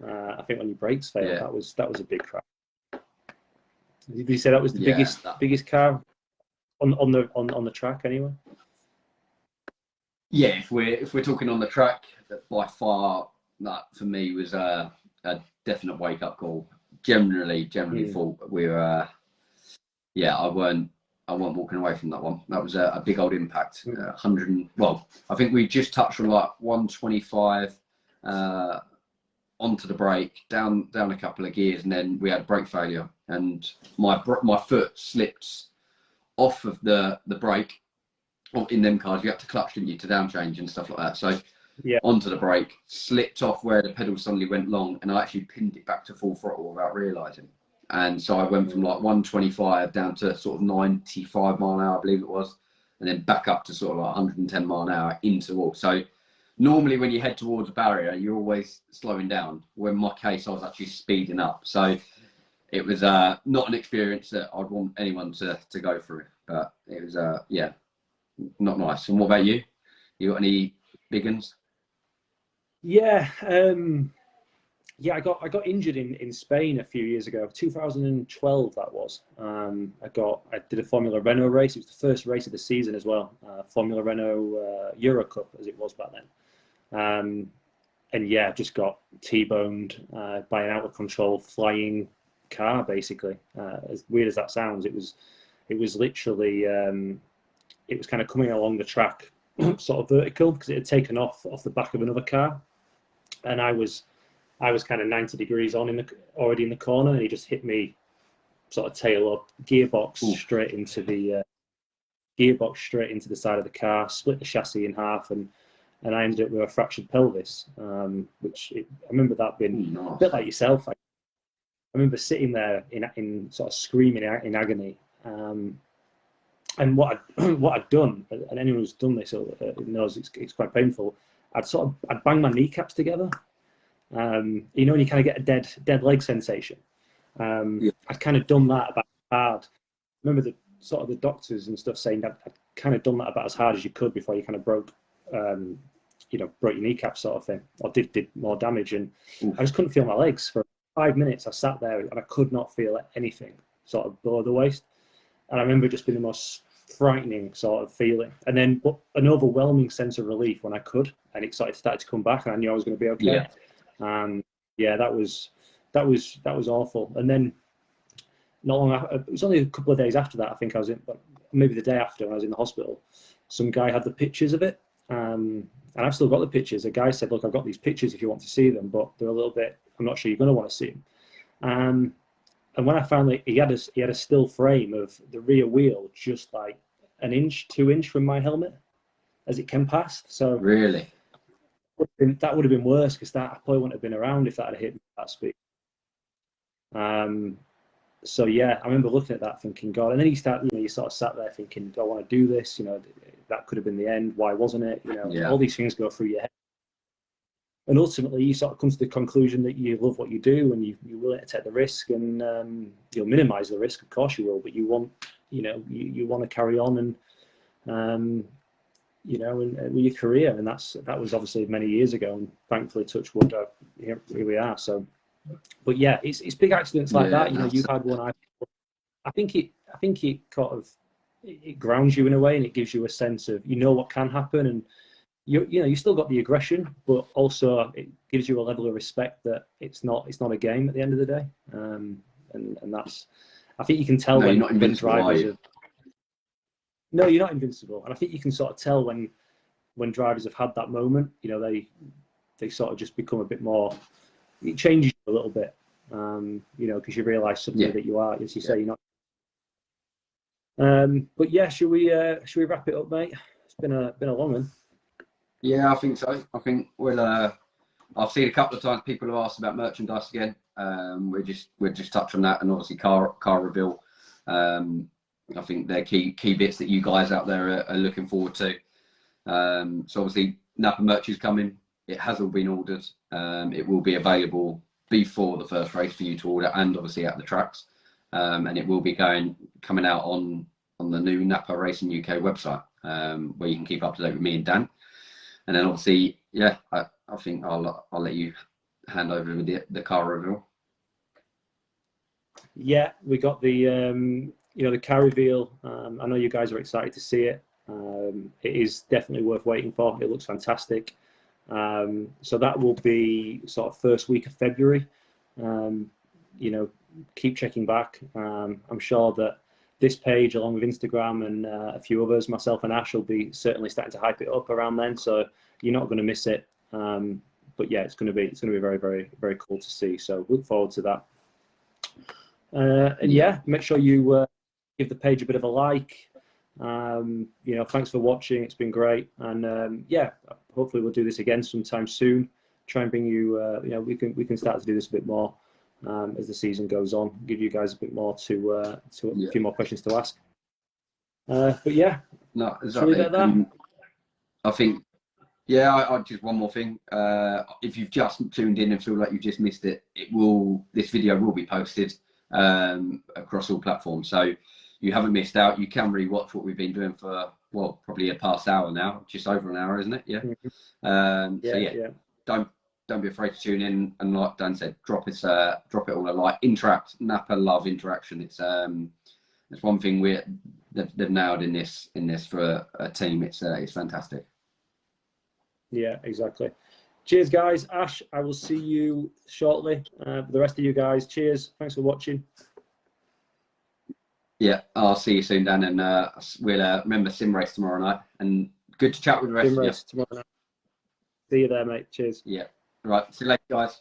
I think when your brakes failed, Yeah. that was a big crash. Did you say that was the biggest car on the track anyway? Yeah, if we're talking on the track, by far that for me was a definite wake up call. Generally thought we were. I weren't walking away from that one. That was a big old impact. 100. Well, I think we just touched on like 125 onto the brake, down a couple of gears, and then we had brake failure, and my foot slipped off of the brake. In them cars, you had to clutch, didn't you, to down change and stuff like that. So onto the brake, slipped off where the pedal suddenly went long, and I actually pinned it back to full throttle without realising. And so I went from like 125 down to sort of 95 mile an hour, I believe it was, and then back up to sort of like 110 mile an hour into the wall. So normally when you head towards a barrier, you're always slowing down. Well, in my case, I was actually speeding up. So it was not an experience that I'd want anyone to go through. But it was, not nice. And what about you? You got any big ones? Yeah. I got injured in Spain a few years ago, 2012 that was. I did a Formula Renault race. It was the first race of the season as well. Formula Renault Euro Cup as it was back then. And just got T-boned by an out of control flying car. Basically, as weird as that sounds, it was literally it was kind of coming along the track, sort of vertical, because it had taken off the back of another car, and I was kind of 90 degrees already in the corner, and he just hit me sort of tail up, gearbox straight into the side of the car, split the chassis in half, and I ended up with a fractured pelvis, I remember that being a bit like yourself. I remember sitting there in sort of screaming in agony. And what I'd done, and anyone who's done this knows it's quite painful. I'd bang my kneecaps together. And you kind of get a dead leg sensation. I'd kind of done that about hard. I remember the doctors and stuff saying that I'd kind of done that about as hard as you could before you kind of broke your kneecap sort of thing, or did more damage. And I just couldn't feel my legs for 5 minutes. I sat there and I could not feel anything sort of below the waist. And I remember just being the most frightening sort of feeling, and then an overwhelming sense of relief when I could, and it started to come back, and I knew I was going to be okay. That was awful. And then not long after, it was only a couple of days after that, I think I was maybe the day after, when I was in the hospital, some guy had the pictures of it, and I've still got the pictures. A guy said, "Look, I've got these pictures if you want to see them, but they're a little bit, I'm not sure you're going to want to see them." And when I found he had a still frame of the rear wheel just like 2 inch from my helmet as it came past. So really, that would have been worse, because that I probably wouldn't have been around if that had hit me at that speed. So I remember looking at that thinking, God. And then you sort of sat there thinking, do I want to do this? That could have been the end. Why wasn't it? All these things go through your head. And ultimately, you sort of come to the conclusion that you love what you do, and you're willing to take the risk, and you'll minimise the risk. Of course, you will, but you want, you want to carry on, and with your career. And that was obviously many years ago, and thankfully, touch wood, here we are. So, but it's big accidents like that. You've had one. I think it kind of it grounds you in a way, and it gives you a sense of what can happen, and you still got the aggression, but also it gives you a level of respect that it's not a game at the end of the day. And that's, I think you can tell when you're not invincible, drivers are you? no, you're not invincible. And I think you can sort of tell when drivers have had that moment, you know, they sort of just become a bit more, it changes you a little bit, you know, because you realise suddenly that you are, as you say, you're not. But yeah, should we wrap it up, mate? It's been a long one. Yeah, I think so. I think we'll. I've seen a couple of times people have asked about merchandise again. We'll just touch on that, and obviously car reveal. I think they're key bits that you guys out there are looking forward to. So obviously NAPA merch is coming. It has all been ordered. It will be available before the first race for you to order, and obviously at the tracks. And it will be coming out on the new NAPA Racing UK website, where you can keep up to date with me and Dan. And then obviously, yeah, I think I'll let you hand over with the car reveal. Yeah, we got the the car reveal. I know you guys are excited to see it. It is definitely worth waiting for. It looks fantastic. So that will be sort of first week of February. You know, keep checking back. I'm sure that this page, along with Instagram and a few others, myself and Ash will be certainly starting to hype it up around then. So you're not going to miss it. But yeah, it's going to be very, very, very cool to see. So look forward to that. And yeah, make sure you give the page a bit of a like. You know, thanks for watching. It's been great. And yeah, hopefully we'll do this again sometime soon. Try and bring you. You know, we can start to do this a bit more as the season goes on. Give you guys a bit more to a few more questions to ask. But yeah, no, exactly. I think. Yeah, I just one more thing. If you've just tuned in and feel like you've just missed it, this video will be posted across all platforms. So you haven't missed out. You can rewatch what we've been doing for probably a past hour now, just over an hour, isn't it? Yeah. So yeah, don't be afraid to tune in, and like Dan said, drop it all a like. Interact. NAPA love interaction. It's one thing they've nailed in this for a team. It's fantastic. Yeah, exactly. Cheers, guys. Ash, I will see you shortly. The rest of you guys, cheers. Thanks for watching. Yeah, I'll see you soon, Dan, and we'll remember sim race tomorrow night. And good to chat with the rest of you. Tomorrow night. See you there, mate. Cheers. Yeah. Right. See you later, guys.